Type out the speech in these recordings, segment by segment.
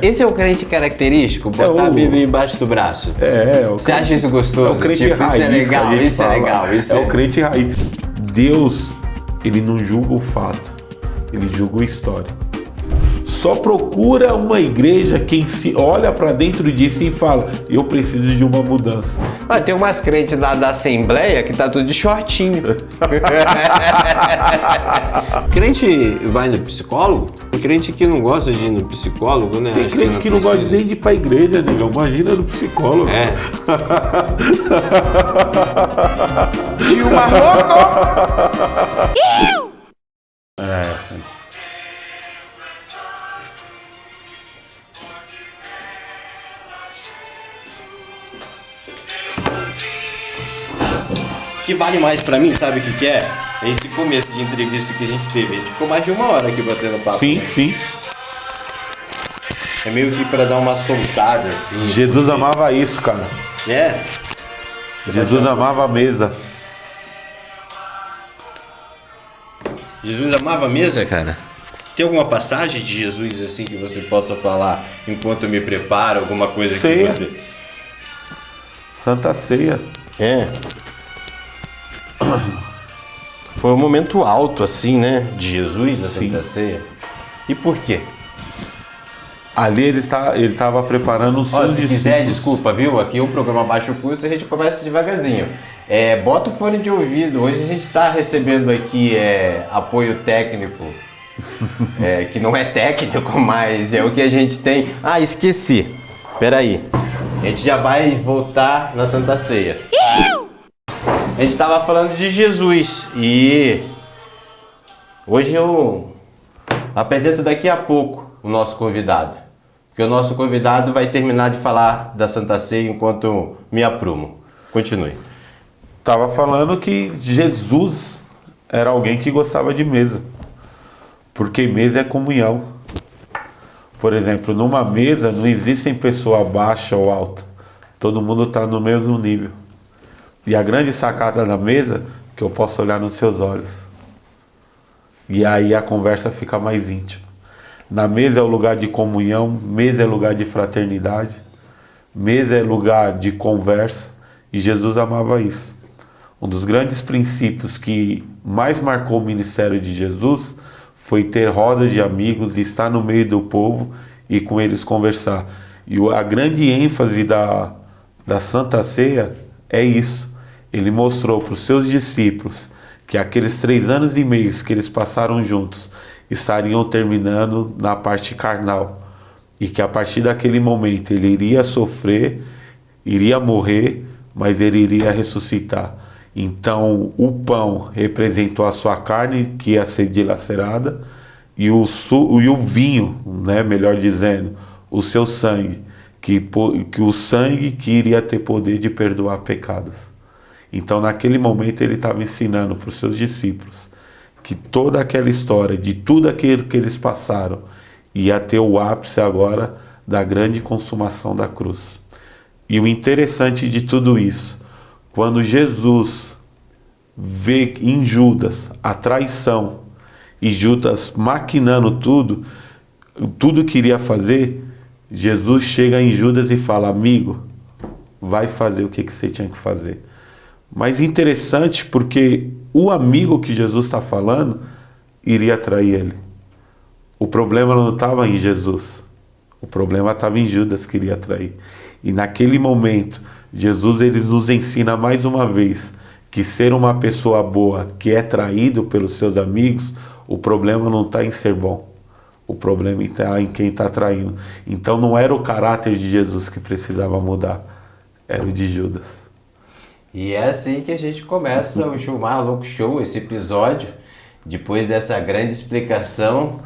Esse é o crente característico? Botar a Bíblia embaixo do braço? Você acha isso gostoso? É o crente raiz. Isso é legal, isso é legal. É o crente raiz. Deus, ele não julga o fato, ele julga a história. Só procura uma igreja quem olha para dentro de si e fala: eu preciso de uma mudança. Ah, tem umas crentes da Assembleia que tá tudo de shortinho. Crente vai no psicólogo? Tem crente que não gosta de ir no psicólogo, né? Tem crente que não gosta nem de ir pra igreja, negão. Imagina no psicólogo. É. Gilmar louco! O que vale mais pra mim, sabe o que é? É esse começo de entrevista que a gente teve. A gente ficou mais de 1 hora aqui batendo papo. Sim, sim. É meio que pra dar uma soltada, assim. Jesus amava isso, cara. É. Jesus amava a mesa. Jesus amava a mesa, cara? Tem alguma passagem de Jesus, assim, que você possa falar enquanto eu me preparo? Alguma coisa Ceia. que você... Santa Ceia. É. Foi um momento alto, assim, né? De Jesus, a Sim. Santa Ceia. E por quê? Ali ele estava preparando os Ó, seus se discípulos. quiser, desculpa, viu? Aqui o programa Baixo Custo, a gente começa devagarzinho. Bota o fone de ouvido. Hoje a gente está recebendo aqui apoio técnico, que não é técnico, mas é o que a gente tem. Ah, esqueci. Peraí. A gente já vai voltar na Santa Ceia. A gente estava falando de Jesus e hoje eu apresento daqui a pouco o nosso convidado. Porque o nosso convidado vai terminar de falar da Santa Ceia enquanto me aprumo. Continue. Estava falando que Jesus era alguém que gostava de mesa. Porque mesa é comunhão. Por exemplo, numa mesa não existem pessoa baixa ou alta. Todo mundo está no mesmo nível. E a grande sacada da mesa é que eu posso olhar nos seus olhos. E aí a conversa fica mais íntima. Na mesa é o lugar de comunhão, mesa é lugar de fraternidade, mesa é lugar de conversa. E Jesus amava isso. Um dos grandes princípios que mais marcou o ministério de Jesus foi ter rodas de amigos, estar no meio do povo e com eles conversar. E a grande ênfase da Santa Ceia é isso. Ele mostrou para os seus discípulos que aqueles 3 anos e meio que eles passaram juntos estariam terminando na parte carnal. E que a partir daquele momento ele iria sofrer, iria morrer, mas ele iria ressuscitar. Então o pão representou a sua carne que ia ser dilacerada e o vinho, né, melhor dizendo, o seu sangue, que o sangue que iria ter poder de perdoar pecados. Então naquele momento ele estava ensinando para os seus discípulos que toda aquela história, de tudo aquilo que eles passaram, ia ter o ápice agora da grande consumação da cruz. E o interessante de tudo isso, quando Jesus vê em Judas a traição e Judas maquinando tudo que iria fazer, Jesus chega em Judas e fala: amigo, vai fazer o que você tinha que fazer. Mas interessante porque o amigo que Jesus está falando iria trair ele. O problema não estava em Jesus, o problema estava em Judas que iria trair. E naquele momento, Jesus ele nos ensina mais uma vez que ser uma pessoa boa que é traído pelos seus amigos, o problema não está em ser bom. O problema está em quem está traindo. Então não era o caráter de Jesus que precisava mudar, era o de Judas. E é assim que a gente começa o Gilmar Louco Show, esse episódio, depois dessa grande explicação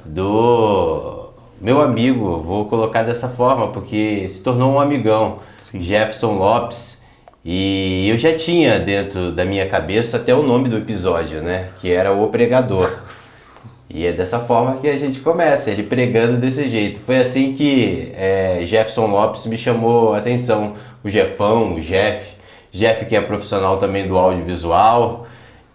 do meu amigo, vou colocar dessa forma, porque se tornou um amigão, Sim. Jefferson Lopes, e eu já tinha dentro da minha cabeça até o nome do episódio, né, que era O Pregador. E é dessa forma que a gente começa, ele pregando desse jeito. Foi assim que Jefferson Lopes me chamou a atenção, o Jefão, o Jeff que é profissional também do audiovisual,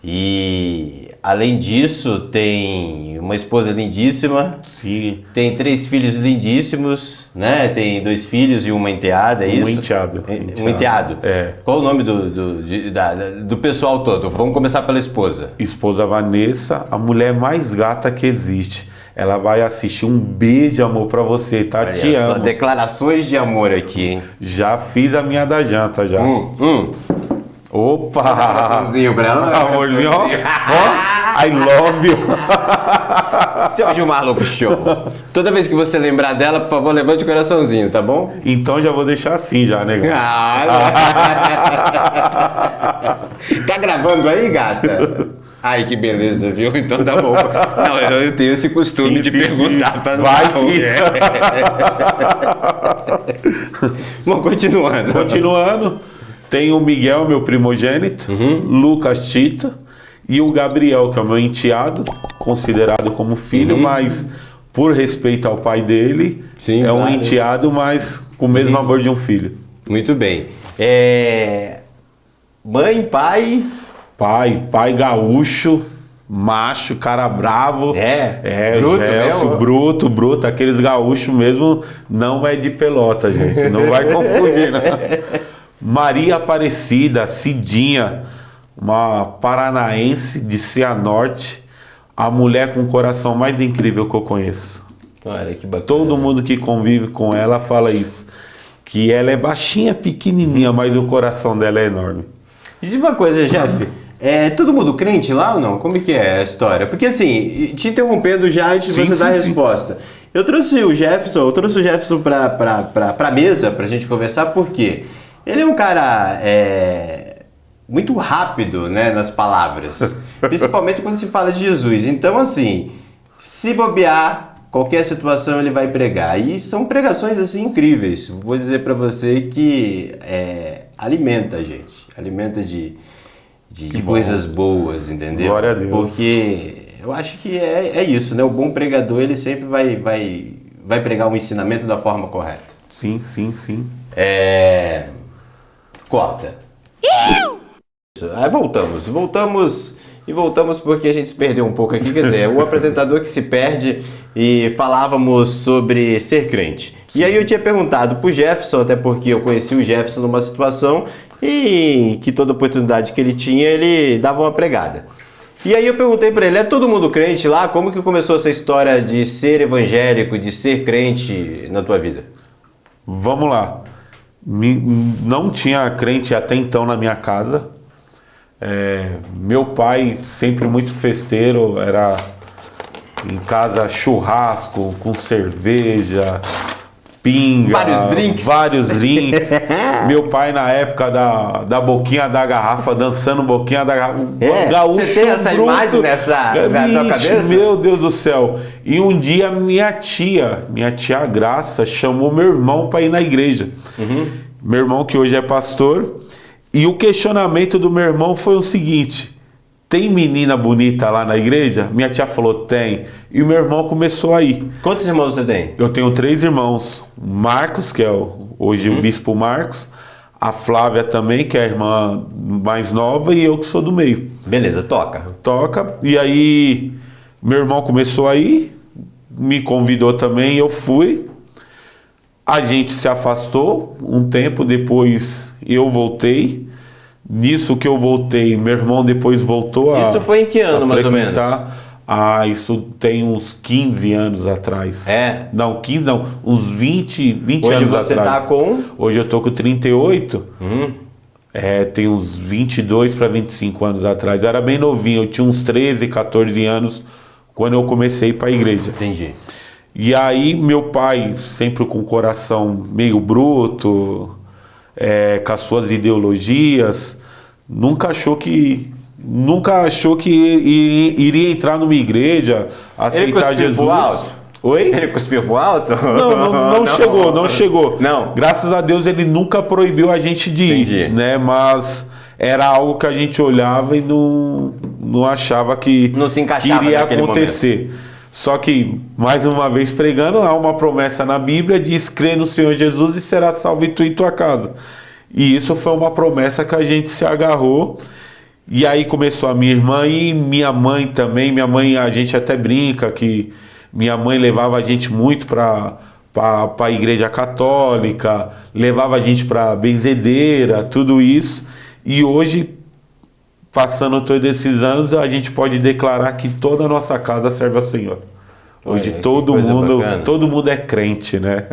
e além disso, tem uma esposa lindíssima, Sim. tem 3 filhos lindíssimos, né? Tem 2 filhos e uma enteada, é isso? Um enteado. Um enteado. É. Qual o nome do pessoal todo? Vamos começar pela esposa. Esposa Vanessa, a mulher mais gata que existe. Ela vai assistir. Um beijo, amor, pra você, tá? Te Olha só, amo. declarações de amor aqui, hein? Já fiz a minha da janta, já. Opa! Coraçãozinho pra ela. Amorzinho, ó. Ó, I love you. Seu Gilmar Lobo Show. Toda vez que você lembrar dela, por favor, levante o coraçãozinho, tá bom? Então já vou deixar assim já, né? Tá gravando aí, gata? Ai, que beleza, viu? Então tá bom. Não, eu tenho esse costume Sim, de sim, perguntar sim. pra não Vai dar ruim. Bom, continuando. Continuando, tem o Miguel, meu primogênito, Lucas Tito e o Gabriel, que é o meu enteado, considerado como filho, mas por respeito ao pai dele, Sim, é um claro. enteado, mas com o mesmo amor de um filho. Muito bem. Mãe, pai... Pai gaúcho, macho, cara bravo. Bruto Gelson, mesmo? bruto, aqueles gaúchos mesmo, não é de Pelota, gente, não vai confundir, não. Maria Aparecida, Cidinha, uma paranaense de Cianorte, a mulher com o coração mais incrível que eu conheço. Olha que bacana. Todo mundo que convive com ela fala isso, que ela é baixinha, pequenininha, mas o coração dela é enorme. Diz uma coisa, Jeff. É todo mundo crente lá ou não? Como é que é a história? Porque assim, te interrompendo já antes de você dar a resposta. Eu trouxe o Jefferson pra mesa pra gente conversar, porque ele é um cara muito rápido, né, nas palavras. Principalmente quando se fala de Jesus. Então, assim, se bobear, qualquer situação ele vai pregar. E são pregações assim incríveis. Vou dizer pra você que alimenta a gente. Alimenta de coisas boas, entendeu? Glória a Deus. Porque eu acho que é isso, né? O bom pregador, ele sempre vai pregar um ensinamento da forma correta. Sim. Corta. Aí voltamos porque a gente se perdeu um pouco aqui, quer dizer, o apresentador que se perde, e falávamos sobre ser crente. Sim. E aí eu tinha perguntado pro Jefferson, até porque eu conheci o Jefferson numa situação e que toda oportunidade que ele tinha, ele dava uma pregada. E aí eu perguntei para ele, é todo mundo crente lá? Como que começou essa história de ser evangélico, de ser crente na tua vida? Vamos lá. Não tinha crente até então na minha casa. Meu pai, sempre muito festeiro, era em casa churrasco, com cerveja, pinga, vários drinks. Meu pai na época da boquinha da garrafa, dançando boquinha da garrafa. Gaúcho você tem essa bruto. imagem na tua cabeça? Meu Deus do céu. E um dia minha tia Graça, chamou meu irmão para ir na igreja. Meu irmão que hoje é pastor. E o questionamento do meu irmão foi o seguinte: tem menina bonita lá na igreja? Minha tia falou, tem. E o meu irmão começou a ir. Quantos irmãos você tem? Eu tenho 3 irmãos. O Marcos, que é hoje o bispo Marcos. A Flávia também, que é a irmã mais nova. E eu que sou do meio. Beleza, toca. E aí, meu irmão começou a ir. Me convidou também, eu fui. A gente se afastou. Um tempo depois eu voltei. Nisso que eu voltei, meu irmão depois voltou a... Isso foi em que ano, mais ou menos? Isso tem uns 15 anos atrás. Não, 15 não, uns 20 Hoje anos você atrás. tá com? Hoje eu tô com 38. Tem uns 22 para 25 anos atrás. Eu era bem novinho, eu tinha uns 13, 14 anos quando eu comecei para a igreja. Entendi. E aí meu pai, sempre com o coração meio bruto, com as suas ideologias, nunca achou que iria entrar numa igreja, aceitar Jesus. Pro alto? Oi? Ele cuspiu pro alto? Não chegou. Não. Graças a Deus ele nunca proibiu a gente de ir, né? Mas era algo que a gente olhava e não achava que não se encaixava iria naquele acontecer. Momento. Só que, mais uma vez pregando, há uma promessa na Bíblia, diz: crê no Senhor Jesus e será salvo tu e tua casa. E isso foi uma promessa que a gente se agarrou. E aí começou a minha irmã e minha mãe também. Minha mãe, a gente até brinca que minha mãe levava a gente muito para a igreja católica, levava a gente para benzedeira, tudo isso. E hoje, passando todos esses anos, a gente pode declarar que toda a nossa casa serve ao Senhor. Hoje Olha, todo mundo é crente, né?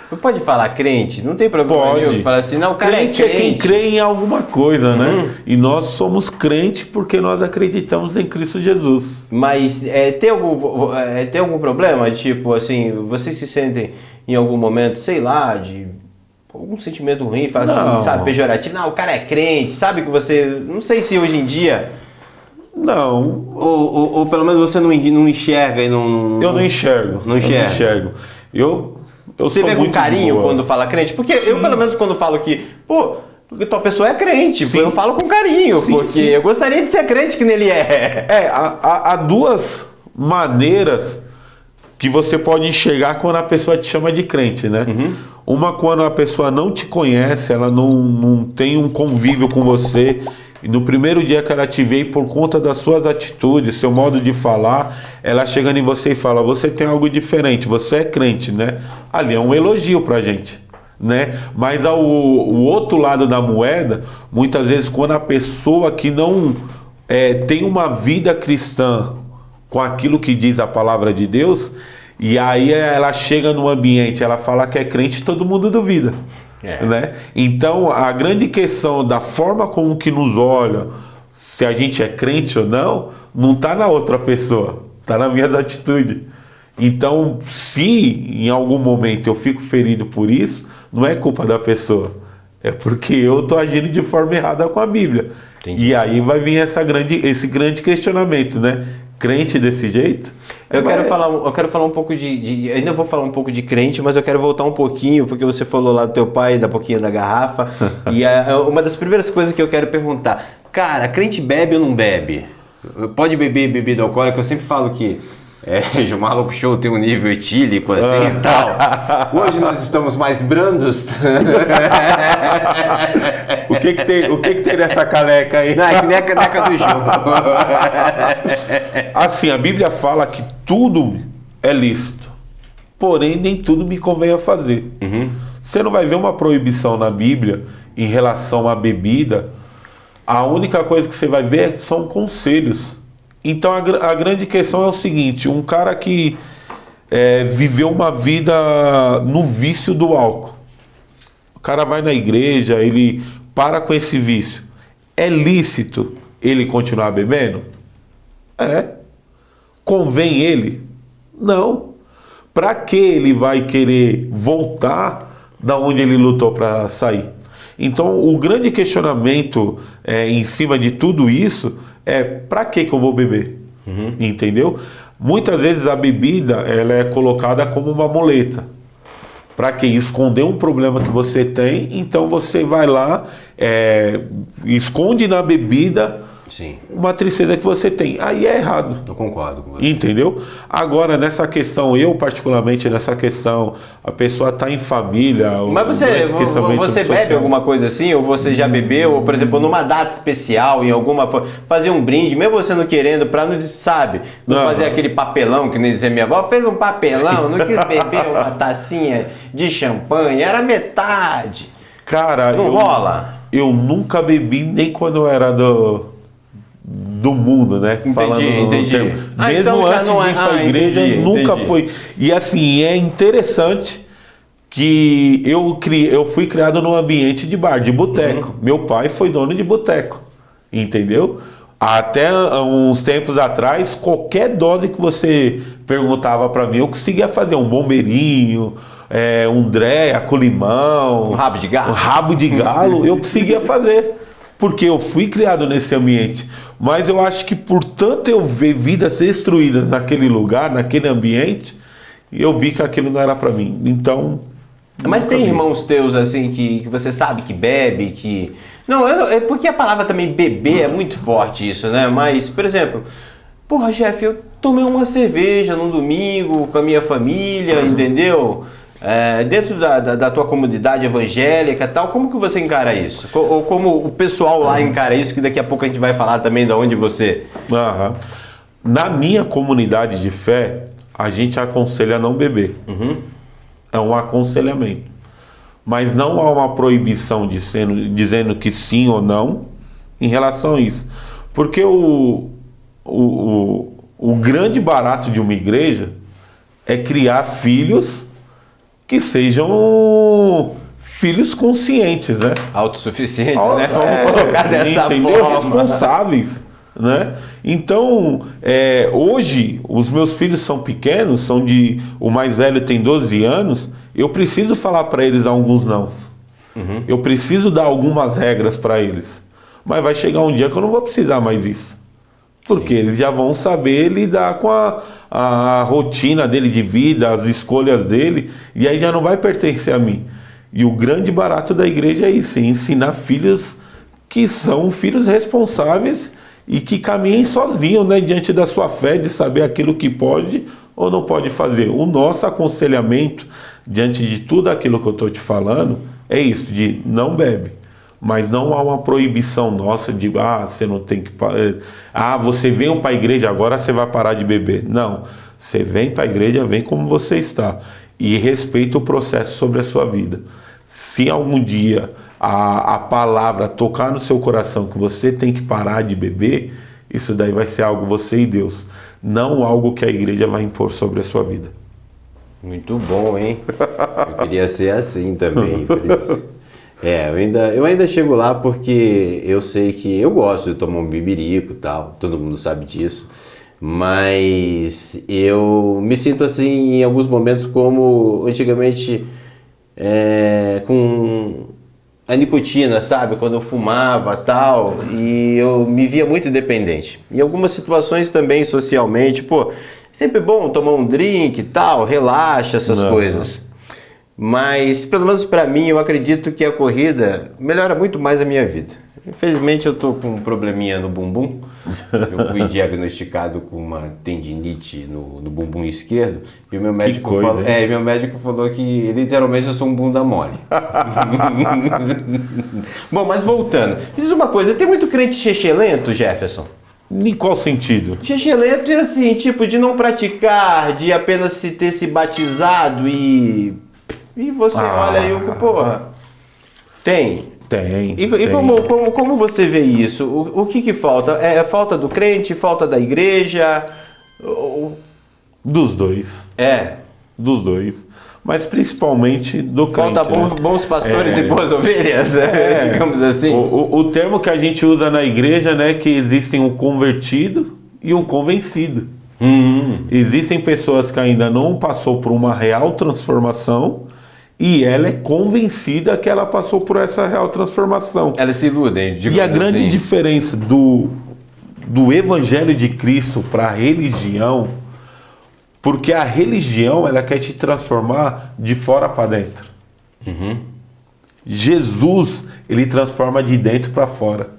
Você pode falar crente? Não tem problema nenhum. Falar assim, não, o cara crente é crente. É quem crê em alguma coisa, né? E nós somos crentes porque nós acreditamos em Cristo Jesus. Mas tem algum problema? Tipo assim, vocês se sentem em algum momento, sei lá, de algum sentimento ruim, fala assim, sabe, pejorativo? Não, o cara é crente, sabe que você... Não sei se hoje em dia... Não. Ou pelo menos você não enxerga e não... Eu não enxergo. Não enxergo. Você vê com carinho quando fala crente? Porque sim. Eu, pelo menos, quando falo que, tal pessoa é crente, eu falo com carinho, porque eu gostaria de ser crente que nele é. Há duas maneiras que você pode enxergar quando a pessoa te chama de crente, né? Uma, quando a pessoa não te conhece, ela não tem um convívio com você. E no primeiro dia que ela te vê, por conta das suas atitudes, seu modo de falar, ela chegando em você e fala, você tem algo diferente, você é crente, né? Ali é um elogio pra gente, né? Mas o outro lado da moeda, muitas vezes quando a pessoa que não tem uma vida cristã com aquilo que diz a palavra de Deus, e aí ela chega no ambiente, ela fala que é crente, todo mundo duvida. Né? Então a grande questão da forma como que nos olha, se a gente é crente ou não está na outra pessoa, está nas minhas atitudes. Então, se em algum momento eu fico ferido por isso, não é culpa da pessoa, é porque eu estou agindo de forma errada com a Bíblia. Entendi. E aí vai vir esse grande questionamento, né? Crente desse jeito? Eu quero falar um pouco ainda vou falar um pouco de crente, mas eu quero voltar um pouquinho, porque você falou lá do teu pai, da boquinha da garrafa. E uma das primeiras coisas que eu quero perguntar, cara, crente bebe ou não bebe? Pode beber bebida alcoólica? Eu sempre falo que Gilmar Louco Show tem um nível etílico assim e tal. Hoje nós estamos mais brandos. O que tem nessa caneca aí? Não, é que nem a caneca do jogo. Assim, a Bíblia fala que tudo é lícito, porém nem tudo me convém a fazer. Você não vai ver uma proibição na Bíblia em relação à bebida. A única coisa que você vai ver são conselhos. Então a grande questão é o seguinte, um cara que viveu uma vida no vício do álcool, o cara vai na igreja, ele para com esse vício, é lícito ele continuar bebendo? Convém ele? Não. Para que ele vai querer voltar da onde ele lutou para sair? Então o grande questionamento em cima de tudo isso para que eu vou beber? Entendeu? Muitas vezes a bebida ela é colocada como uma muleta. Para que esconder um problema que você tem, então você vai lá, esconde na bebida uma tristeza que você tem. Aí é errado. Eu concordo com você. Entendeu? Agora, nessa questão, eu particularmente nessa questão, a pessoa está em família... Mas você bebe alguma coisa assim? Ou você já bebeu? Ou, por exemplo, numa data especial, em alguma... Fazer um brinde, mesmo você não querendo, para não fazer aquele papelão, que nem dizia minha avó, fez um papelão, não quis beber uma tacinha de champanhe, era metade. Cara, não rola? Eu nunca bebi, nem quando eu era do mundo, né? Entendi. Mesmo então antes de ir para a igreja, nunca foi. E assim, é interessante que eu fui criado num ambiente de bar, de boteco. Meu pai foi dono de boteco, entendeu? Até uns tempos atrás, qualquer dose que você perguntava para mim, eu conseguia fazer um bombeirinho, um Dréa com limão, um rabo de galo, eu conseguia fazer. Porque eu fui criado nesse ambiente. Mas eu acho que por tanto eu ver vidas destruídas naquele lugar, naquele ambiente, eu vi que aquilo não era para mim. Então... Mas tem irmãos teus assim que você sabe que bebe, que... Não, porque a palavra também beber é muito forte isso, né? Mas, por exemplo, porra, Jeff, eu tomei uma cerveja num domingo com a minha família, entendeu? Dentro da tua comunidade evangélica e tal, como que você encara isso? Ou como o pessoal lá encara isso, que daqui a pouco a gente vai falar também de onde você... Aham. Na minha comunidade de fé, a gente aconselha a não beber. É um aconselhamento. Mas não há uma proibição dizendo que sim ou não em relação a isso. Porque o grande barato de uma igreja é criar filhos que sejam filhos conscientes, né? Autossuficientes, né? Vamos colocar dessa entendeu? forma. Responsáveis, né? Então, hoje, os meus filhos são pequenos, o mais velho tem 12 anos, eu preciso falar para eles alguns nãos. Eu preciso dar algumas regras para eles. Mas vai chegar um dia que eu não vou precisar mais isso. Porque eles já vão saber lidar com a rotina dele de vida, as escolhas dele, e aí já não vai pertencer a mim. E o grande barato da igreja é isso, é ensinar filhos que são filhos responsáveis e que caminhem sozinhos, né, diante da sua fé, de saber aquilo que pode ou não pode fazer. O nosso aconselhamento, diante de tudo aquilo que eu estou te falando, é isso, de não bebe. Mas não há uma proibição nossa de, você não tem que... você veio para a igreja, agora você vai parar de beber. Não, você vem para a igreja, vem como você está. E respeita o processo sobre a sua vida. Se algum dia a palavra tocar no seu coração que você tem que parar de beber, isso daí vai ser algo você e Deus. Não algo que a igreja vai impor sobre a sua vida. Muito bom, hein? Eu queria ser assim também, Feliz. Eu ainda chego lá porque eu sei que eu gosto de tomar um bibirico e tal, todo mundo sabe disso, mas eu me sinto assim em alguns momentos como antigamente com a nicotina, sabe? Quando eu fumava e tal, e eu me via muito dependente. Em algumas situações também socialmente, sempre bom tomar um drink e tal, relaxa essas coisas. Mas, pelo menos para mim, eu acredito que a corrida melhora muito mais a minha vida. Infelizmente, eu tô com um probleminha no bumbum. Eu fui diagnosticado com uma tendinite no bumbum esquerdo. E o meu médico, meu médico falou que literalmente eu sou um bunda mole. Bom, mas voltando. Me diz uma coisa, tem muito crente xexelento, Jefferson? Em qual sentido? Xexelento é assim, tipo, de não praticar, de apenas ter se batizado e você olha aí, porra. Tem. E tem. Como você vê isso? O que falta? É falta do crente, falta da igreja? Dos dois. Dos dois. Mas principalmente do crente. Falta bons pastores e boas ovelhas, digamos assim. O termo que a gente usa na igreja, né, que existem um convertido e um convencido. Existem pessoas que ainda não passou por uma real transformação e ela é convencida que ela passou por essa real transformação. Elas se iludem. E a grande diferença do evangelho de Cristo para a religião, porque a religião ela quer te transformar de fora para dentro. Jesus, ele transforma de dentro para fora.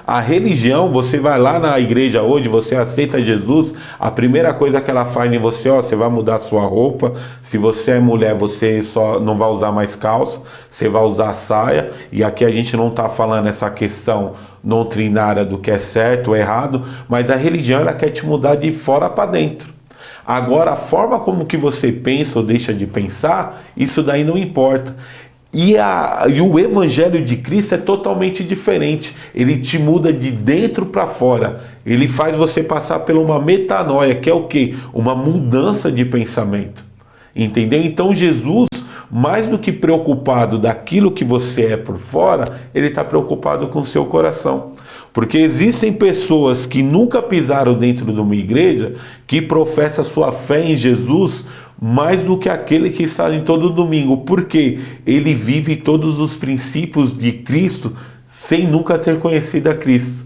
A religião, você vai lá na igreja hoje, você aceita Jesus, a primeira coisa que ela faz em você, você vai mudar a sua roupa, se você é mulher, você só não vai usar mais calça, você vai usar saia, e aqui a gente não está falando essa questão doutrinária do que é certo ou errado, mas a religião ela quer te mudar de fora para dentro. Agora, a forma como que você pensa ou deixa de pensar, isso daí não importa. E o evangelho de Cristo é totalmente diferente. Ele te muda de dentro para fora. Ele faz você passar por uma metanoia, que é o quê? Uma mudança de pensamento. Entendeu? Então Jesus, mais do que preocupado daquilo que você é por fora, ele está preocupado com o seu coração. Porque existem pessoas que nunca pisaram dentro de uma igreja, que professa sua fé em Jesus mais do que aquele que está em todo domingo. Porque ele vive todos os princípios de Cristo sem nunca ter conhecido a Cristo.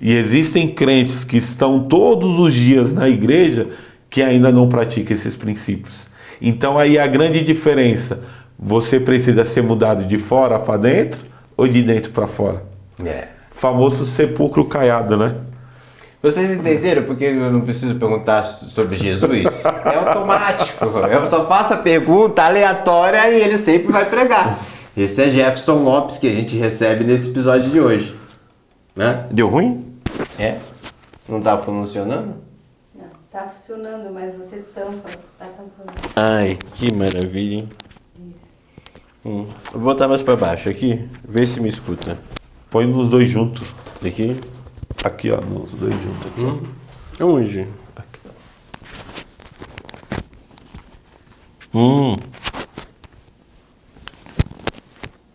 E existem crentes que estão todos os dias na igreja que ainda não praticam esses princípios. Então aí a grande diferença, você precisa ser mudado de fora para dentro ou de dentro para fora? Famoso sepulcro caiado, né? Vocês entenderam porque eu não preciso perguntar sobre Jesus? É automático. Eu só faço a pergunta aleatória e ele sempre vai pregar. Esse é Jefferson Lopes que a gente recebe nesse episódio de hoje. Né? Deu ruim? É? Não tá funcionando? Não, tá funcionando, mas você tampa, tá tampando. Ai, que maravilha, hein? Vou botar mais pra baixo aqui, vê se me escuta. Põe nos dois juntos. Aqui? Aqui, ó, nos dois juntos. Aqui, ó. Onde?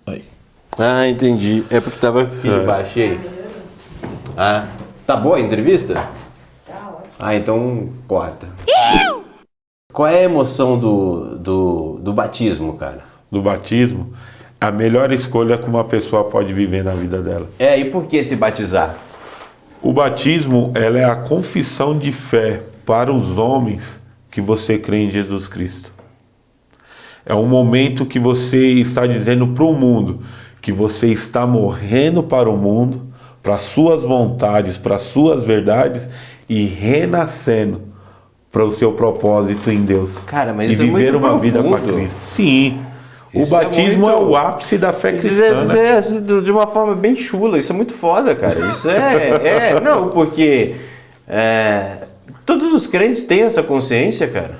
Aí. Ah, entendi. É porque tava aqui embaixo. E aí? Ah, tá boa a entrevista? Tá ótimo. Ah, então corta. Qual é a emoção do batismo, cara? Do batismo, a melhor escolha que uma pessoa pode viver na vida dela. É, e por que se batizar? O batismo, ela é a confissão de fé para os homens que você crê em Jesus Cristo. É um momento que você está dizendo para o mundo que você está morrendo para o mundo, para suas vontades, para suas verdades e renascendo para o seu propósito em Deus. Cara, mas e isso é viver muito uma vida com profundo. Cristo. Sim. O Isso é batismo é, muito- o ápice da fé cristã. Dizer de uma forma bem chula, isso é muito foda, cara. Isso não, porque todos os crentes têm essa consciência, cara.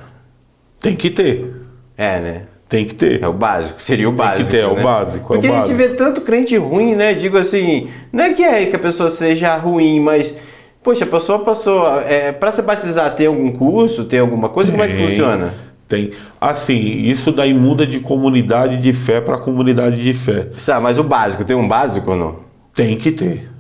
Tem que ter. É, né? Tem que ter. É o básico, seria o básico. ter, é o né? básico, Porque é o a gente básico. vê tanto crente ruim, né? Digo assim, não é que a pessoa seja ruim, mas, poxa, a pessoa passou. Para se batizar, tem algum curso, tem alguma coisa? Como é que Tem, funciona? Tem. Assim, isso daí muda de comunidade de fé para comunidade de fé. Mas o básico, tem um básico ou não? Tem que ter.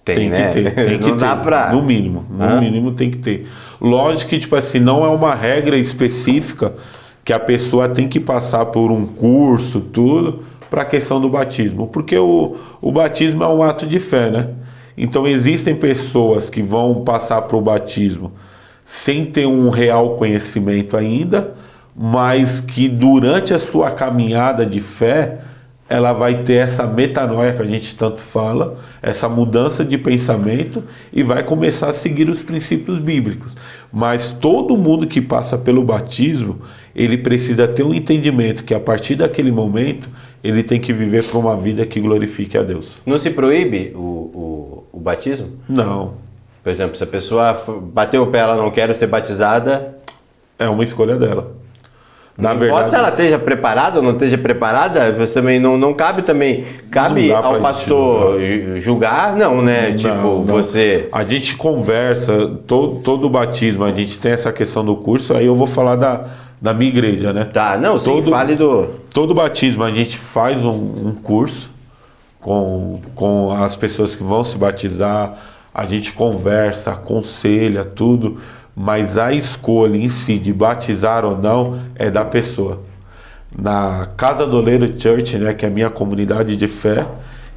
Tem né? que ter. Tem que não ter. dá pra. No mínimo. No mínimo tem que ter. Lógico que, tipo assim, não é uma regra específica que a pessoa tem que passar por um curso, tudo, para a questão do batismo. Porque o batismo é um ato de fé, né? Então existem pessoas que vão passar para o batismo sem ter um real conhecimento ainda, mas que durante a sua caminhada de fé, ela vai ter essa metanoia que a gente tanto fala, essa mudança de pensamento e vai começar a seguir os princípios bíblicos. Mas todo mundo que passa pelo batismo, ele precisa ter um entendimento que a partir daquele momento, ele tem que viver para uma vida que glorifique a Deus. Não se proíbe o batismo? Não, Por exemplo, se a pessoa bateu o pé, ela não quer ser batizada, é uma escolha dela. Na não importa verdade, se ela esteja preparada ou não esteja preparada, você também não cabe também. Cabe Não dá pra ao gente pastor julgar, não, né? Tipo, Não. você. A gente conversa, todo o batismo, a gente tem essa questão do curso, aí eu vou falar da minha igreja, né? Tá, não, sim, fale do. Todo batismo a gente faz um curso com as pessoas que vão se batizar, a gente conversa, aconselha, tudo, mas a escolha em si de batizar ou não é da pessoa. Na Casa do Oleiro Church, né, que é a minha comunidade de fé,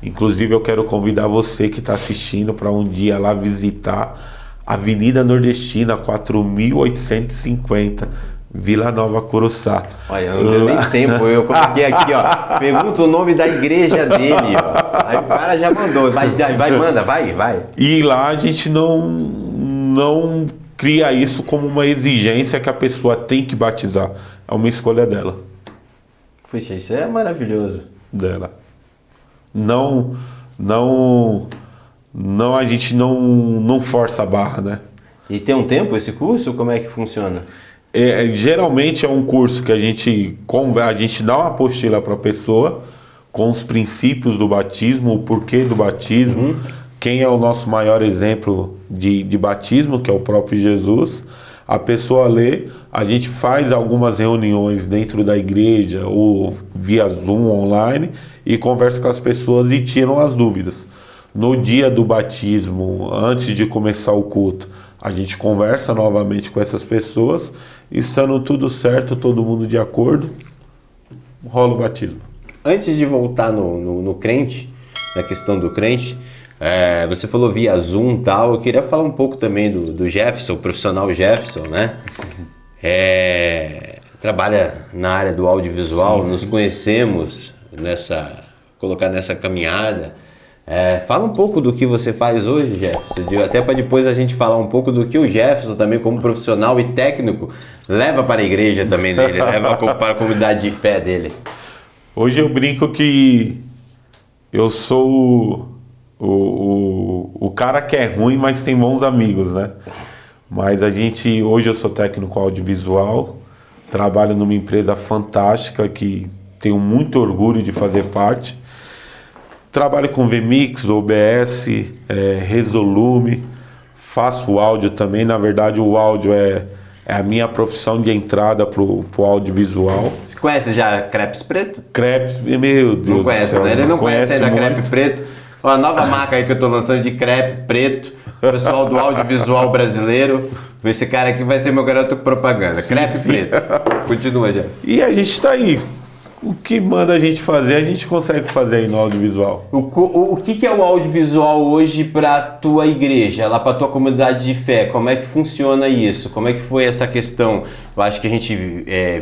inclusive eu quero convidar você que está assistindo para um dia lá visitar Avenida Nordestina 4850, Vila Nova Curuçá. Olha, não deu nem tempo, eu coloquei aqui, ó. Pergunta o nome da igreja dele, ó. Aí o cara já mandou. Manda, vai. E lá a gente não cria isso como uma exigência que a pessoa tem que batizar. É uma escolha dela. Puxa, isso é maravilhoso. Não, a gente não força a barra, né? E tem um tempo esse curso? Como é que funciona? Geralmente é um curso que a gente dá uma apostila para a pessoa com os princípios do batismo, o porquê do batismo, quem é o nosso maior exemplo de batismo, que é o próprio Jesus. A pessoa lê, a gente faz algumas reuniões dentro da igreja ou via Zoom online e conversa com as pessoas e tiram as dúvidas. No dia do batismo, antes de começar o culto, a gente conversa novamente com essas pessoas, estando tudo certo, todo mundo de acordo, rola o batismo. Antes de voltar no crente, na questão do crente, você falou via Zoom e tal, eu queria falar um pouco também do Jefferson, o profissional Jefferson, né? Trabalha na área do audiovisual, nos conhecemos colocar nessa caminhada. Fala um pouco do que você faz hoje, Jefferson, até para depois a gente falar um pouco do que o Jefferson também como profissional e técnico leva para a igreja também dele, leva para a comunidade de fé dele. Hoje eu brinco que eu sou o cara que é ruim, mas tem bons amigos, né? Mas hoje eu sou técnico audiovisual, trabalho numa empresa fantástica que tenho muito orgulho de fazer parte. Trabalho com VMix, OBS, Resolume, faço áudio também. Na verdade, o áudio é a minha profissão de entrada pro audiovisual. Você conhece já Crepes Preto? Crepes, meu Deus não conhece, do céu. Né? Ele não conhece ainda muito. Crepe Preto. Uma nova marca aí que eu tô lançando de crepe preto. O pessoal do audiovisual brasileiro. Esse cara aqui vai ser meu garoto propaganda. Sim, crepe sim. preto. Continua, já. E a gente tá aí. O que manda a gente fazer, a gente consegue fazer aí no audiovisual. O que é o audiovisual hoje para a tua igreja, lá para a tua comunidade de fé? Como é que funciona isso? Como é que foi essa questão? Eu acho que a gente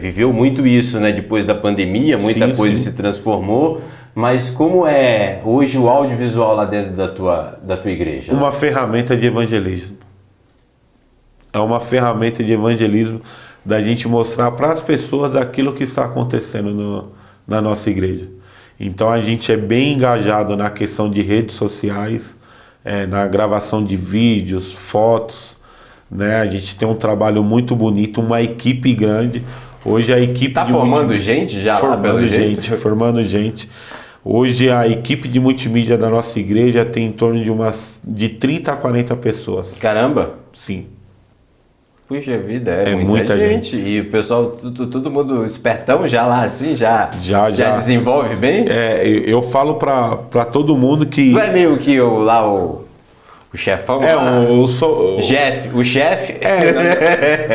viveu muito isso, né? Depois da pandemia, muita coisa se transformou. Mas como é hoje o audiovisual lá dentro da tua igreja? Uma ferramenta de evangelismo. É uma ferramenta de evangelismo da gente mostrar para as pessoas aquilo que está acontecendo na nossa igreja. Então a gente é bem engajado na questão de redes sociais, na gravação de vídeos, fotos, né? A gente tem um trabalho muito bonito, uma equipe grande. Hoje a equipe tá formando gente já lá pelo jeito? Formando gente. Hoje a equipe de multimídia da nossa igreja tem em torno de 30 a 40 pessoas. Caramba! Sim. Puxa vida, é muita gente. E o pessoal, todo mundo espertão já lá assim, já desenvolve bem? Eu falo pra todo mundo que... Tu é meio que o chefão? Eu sou... O chefe?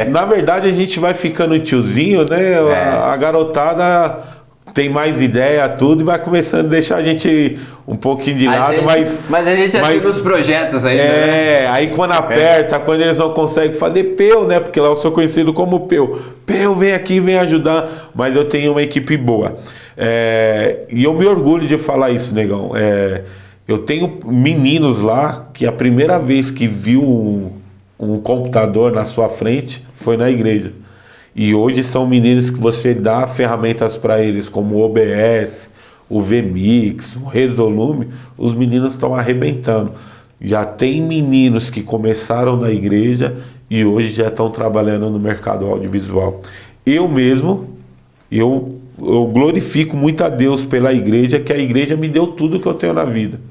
Na verdade a gente vai ficando tiozinho, né? A garotada tem mais ideia, tudo, e vai começando a deixar a gente um pouquinho de lado, mas a gente ajuda os projetos ainda, né? Aí quando aperta, quando eles não conseguem fazer Peu, né? Porque lá eu sou conhecido como Peu. Peu, vem aqui, vem ajudar, mas eu tenho uma equipe boa. E eu me orgulho de falar isso, negão. Eu tenho meninos lá que a primeira vez que viu um computador na sua frente foi na igreja. E hoje são meninos que você dá ferramentas para eles, como o OBS, o VMix, o Resolume, os meninos estão arrebentando. Já tem meninos que começaram na igreja e hoje já estão trabalhando no mercado audiovisual. Eu mesmo, eu glorifico muito a Deus pela igreja, que a igreja me deu tudo que eu tenho na vida.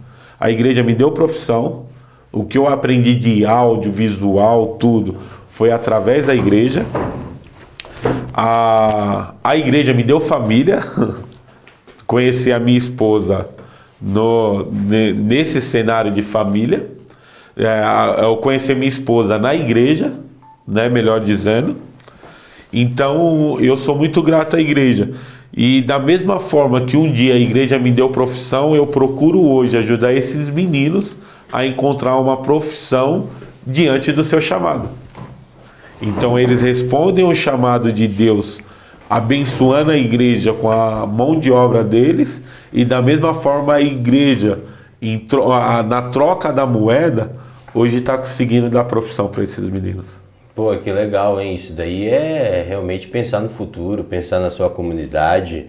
A igreja me deu profissão, o que eu aprendi de áudio, visual, tudo, foi através da igreja. A igreja me deu família, conheci a minha esposa nesse cenário de família. Eu conheci minha esposa na igreja, né, melhor dizendo. Então eu sou muito grato à igreja. E da mesma forma que um dia a igreja me deu profissão, eu procuro hoje ajudar esses meninos a encontrar uma profissão diante do seu chamado. Então eles respondem ao chamado de Deus, abençoando a igreja com a mão de obra deles, e da mesma forma a igreja, na troca da moeda, hoje está conseguindo dar profissão para esses meninos. Pô, que legal, hein? Isso daí é realmente pensar no futuro, pensar na sua comunidade.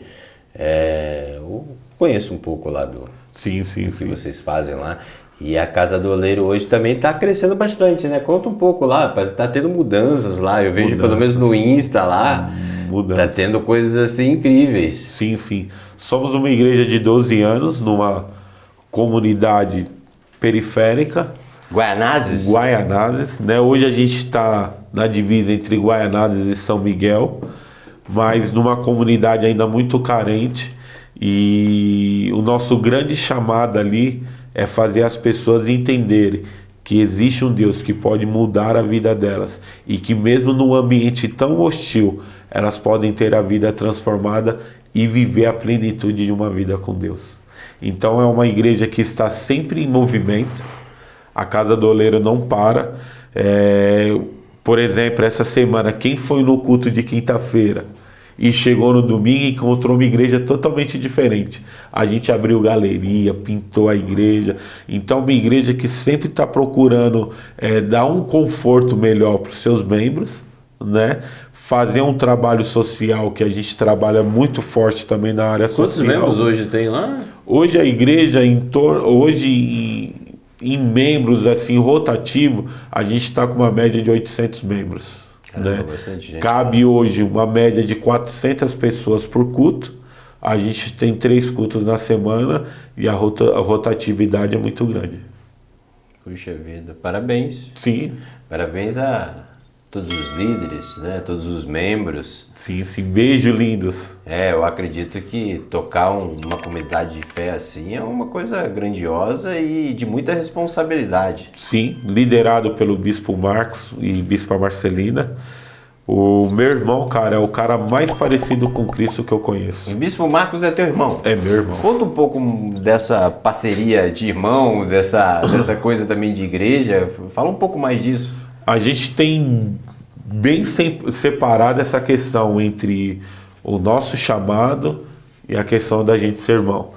Eu conheço um pouco lá do que vocês fazem lá. E a Casa do Oleiro hoje também está crescendo bastante, né? Conta um pouco lá, tá tendo mudanças lá. Eu vejo pelo menos no Insta lá, tá tendo coisas assim incríveis. Sim. Somos uma igreja de 12 anos, numa comunidade periférica. Guaianazes, né? Hoje a gente está na divisa entre Guaianazes e São Miguel, mas numa comunidade ainda muito carente. E o nosso grande chamado ali é fazer as pessoas entenderem que existe um Deus que pode mudar a vida delas e que mesmo num ambiente tão hostil, elas podem ter a vida transformada e viver a plenitude de uma vida com Deus. Então é uma igreja que está sempre em movimento. A Casa do Oleiro não para. Por exemplo, essa semana, quem foi no culto de quinta-feira e chegou no domingo e encontrou uma igreja totalmente diferente. A gente abriu galeria, pintou a igreja. Então, uma igreja que sempre está procurando dar um conforto melhor para os seus membros, né? Fazer um trabalho social, que a gente trabalha muito forte também na área Quantos social. membros hoje tem lá? Hoje a igreja, em membros assim rotativo, a gente está com uma média de 800 membros. Caramba, Né? bastante gente. Cabe hoje uma média de 400 pessoas por culto. A gente tem 3 cultos na semana e a rotatividade é muito grande. Puxa vida, parabéns. Sim, Parabéns a todos os líderes, né? Todos os membros. sim, sim. Beijo, lindos. Eu acredito que tocar uma comunidade de fé assim é uma coisa grandiosa e de muita responsabilidade. Sim, liderado pelo Bispo Marcos e Bispa Marcelina. O meu irmão, cara, é o cara mais parecido com Cristo que eu conheço. O Bispo Marcos é teu irmão. É meu irmão. Conta um pouco dessa parceria de irmão, dessa coisa também de igreja. Fala um pouco mais disso. A gente tem bem separado essa questão entre o nosso chamado e a questão da gente ser irmão.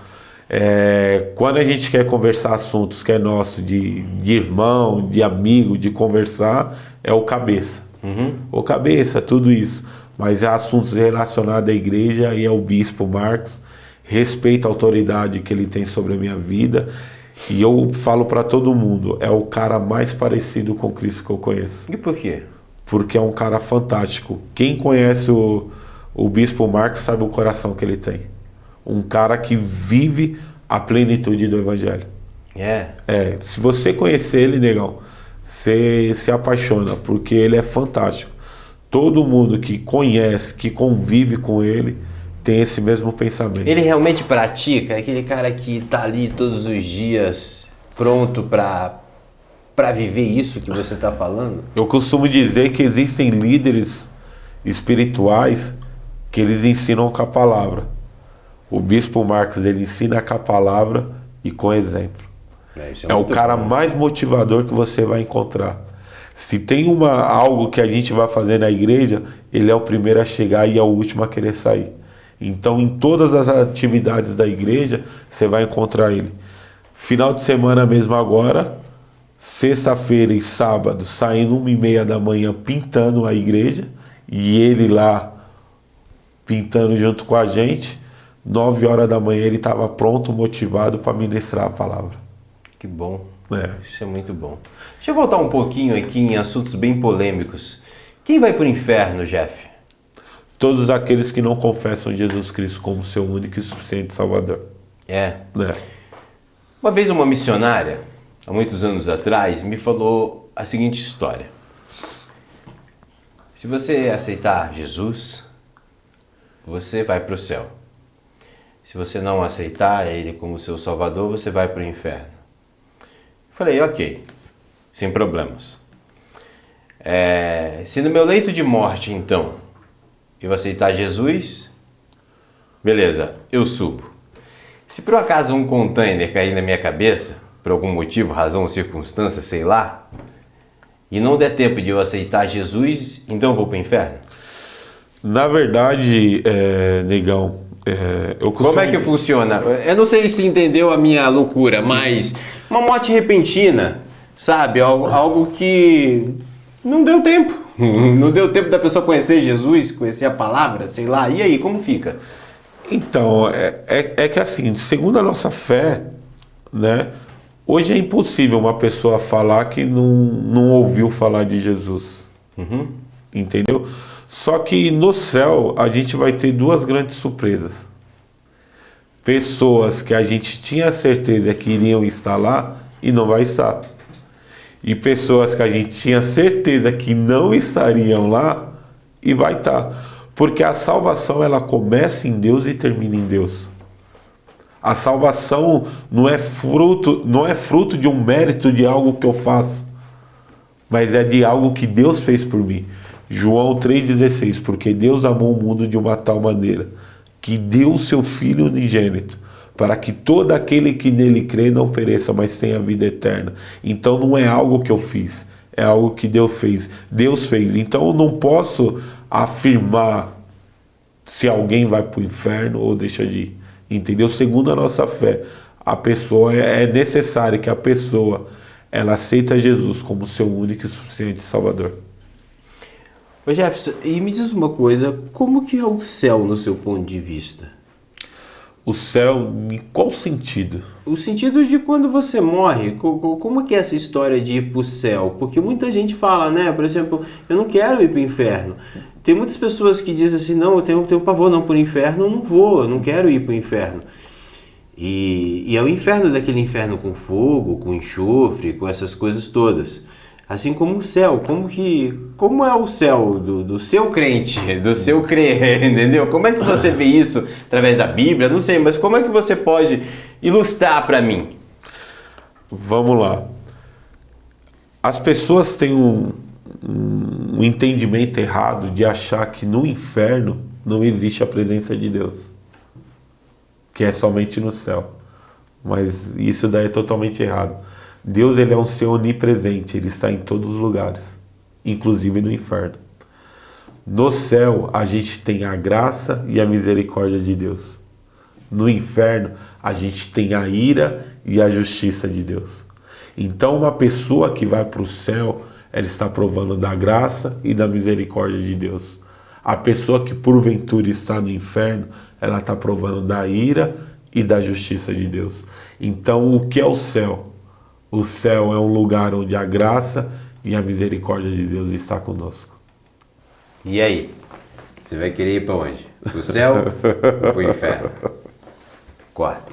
Quando a gente quer conversar assuntos que é nosso, de irmão, de amigo, de conversar, é o cabeça. O cabeça, tudo isso. Mas é assuntos relacionados à igreja e ao Bispo Marcos. Respeito a autoridade que ele tem sobre a minha vida. E eu falo para todo mundo, é o cara mais parecido com Cristo que eu conheço. E por quê? Porque é um cara fantástico. Quem conhece o Bispo Marcos sabe o coração que ele tem. Um cara que vive a plenitude do Evangelho. Se você conhecer ele, negão, você se apaixona, porque ele é fantástico. Todo mundo que conhece, que convive com ele, tem esse mesmo pensamento. Ele realmente pratica? É aquele cara que tá ali todos os dias pronto para viver isso que você está falando? Eu costumo dizer que existem líderes espirituais que eles ensinam com a palavra. O Bispo Marcos, ele ensina com a palavra e com exemplo. Isso É o muito cara bom. mais motivador que você vai encontrar. Se tem algo que a gente vai fazer na igreja, ele é o primeiro a chegar e é o último a querer sair. Então, em todas as atividades da igreja, você vai encontrar ele. Final de semana mesmo agora, sexta-feira e sábado, saindo 1h30 da manhã pintando a igreja, e ele lá pintando junto com a gente. 9 horas da manhã ele estava pronto, motivado para ministrar a palavra. Que bom. É. Isso é muito bom. Deixa eu voltar um pouquinho aqui em assuntos bem polêmicos. Quem vai para o inferno, Jeff? Todos aqueles que não confessam Jesus Cristo como seu único e suficiente Salvador. Né? Uma vez uma missionária, há muitos anos atrás, me falou a seguinte história. Se você aceitar Jesus, você vai para o céu. Se você não aceitar Ele como seu Salvador, você vai para o inferno. Falei, ok, sem problemas. Se no meu leito de morte, então, eu aceitar Jesus, beleza, eu subo. Se por acaso um container cair na minha cabeça, por algum motivo, razão ou circunstância, sei lá, e não der tempo de eu aceitar Jesus, então eu vou para o inferno? Na verdade, negão, eu costumo... Como é que funciona? Eu não sei se entendeu a minha loucura, mas uma morte repentina, sabe? Algo que não deu tempo. Não deu tempo da pessoa conhecer Jesus, conhecer a palavra, sei lá. E aí, como fica? Então, é que assim, segundo a nossa fé, né, hoje é impossível uma pessoa falar que não ouviu falar de Jesus. Entendeu? Só que no céu a gente vai ter 2 grandes surpresas. Pessoas que a gente tinha certeza que iriam estar lá e não vai estar. E pessoas que a gente tinha certeza que não estariam lá e vai estar. Porque a salvação, ela começa em Deus e termina em Deus. A salvação não é fruto de um mérito de algo que eu faço, mas é de algo que Deus fez por mim. João 3,16, porque Deus amou o mundo de uma tal maneira que deu o seu Filho unigênito, para que todo aquele que nele crê não pereça, mas tenha vida eterna. Então não é algo que eu fiz, é algo que Deus fez. Então eu não posso afirmar se alguém vai para o inferno ou deixa de ir. Entendeu? Segundo a nossa fé, a pessoa é necessário que a pessoa ela aceita Jesus como seu único e suficiente Salvador. Ô Jefferson, e me diz uma coisa, como que é o céu no seu ponto de vista? O céu, em qual sentido? O sentido de quando você morre, como que é essa história de ir para o céu? Porque muita gente fala, né? Por exemplo, eu não quero ir para o inferno. Tem muitas pessoas que dizem assim, não, eu tenho pavor não para o inferno, eu não vou, eu não quero ir para o inferno. E é o inferno daquele inferno com fogo, com enxofre, com essas coisas todas. Assim como o céu, como é o céu do seu crente, do seu crer, entendeu? Como é que você vê isso através da Bíblia? Não sei, mas como é que você pode ilustrar para mim? Vamos lá. As pessoas têm um entendimento errado de achar que no inferno não existe a presença de Deus, que é somente no céu. Mas isso daí é totalmente errado. Deus, ele é um ser onipresente, ele está em todos os lugares, inclusive no inferno. No céu, a gente tem a graça e a misericórdia de Deus. No inferno, a gente tem a ira e a justiça de Deus. Então, uma pessoa que vai para o céu, ela está provando da graça e da misericórdia de Deus. A pessoa que porventura está no inferno, ela está provando da ira e da justiça de Deus. Então, o que é o céu? O céu é um lugar onde a graça e a misericórdia de Deus está conosco. E aí? Você vai querer ir para onde? Pro céu ou pro inferno? Corta.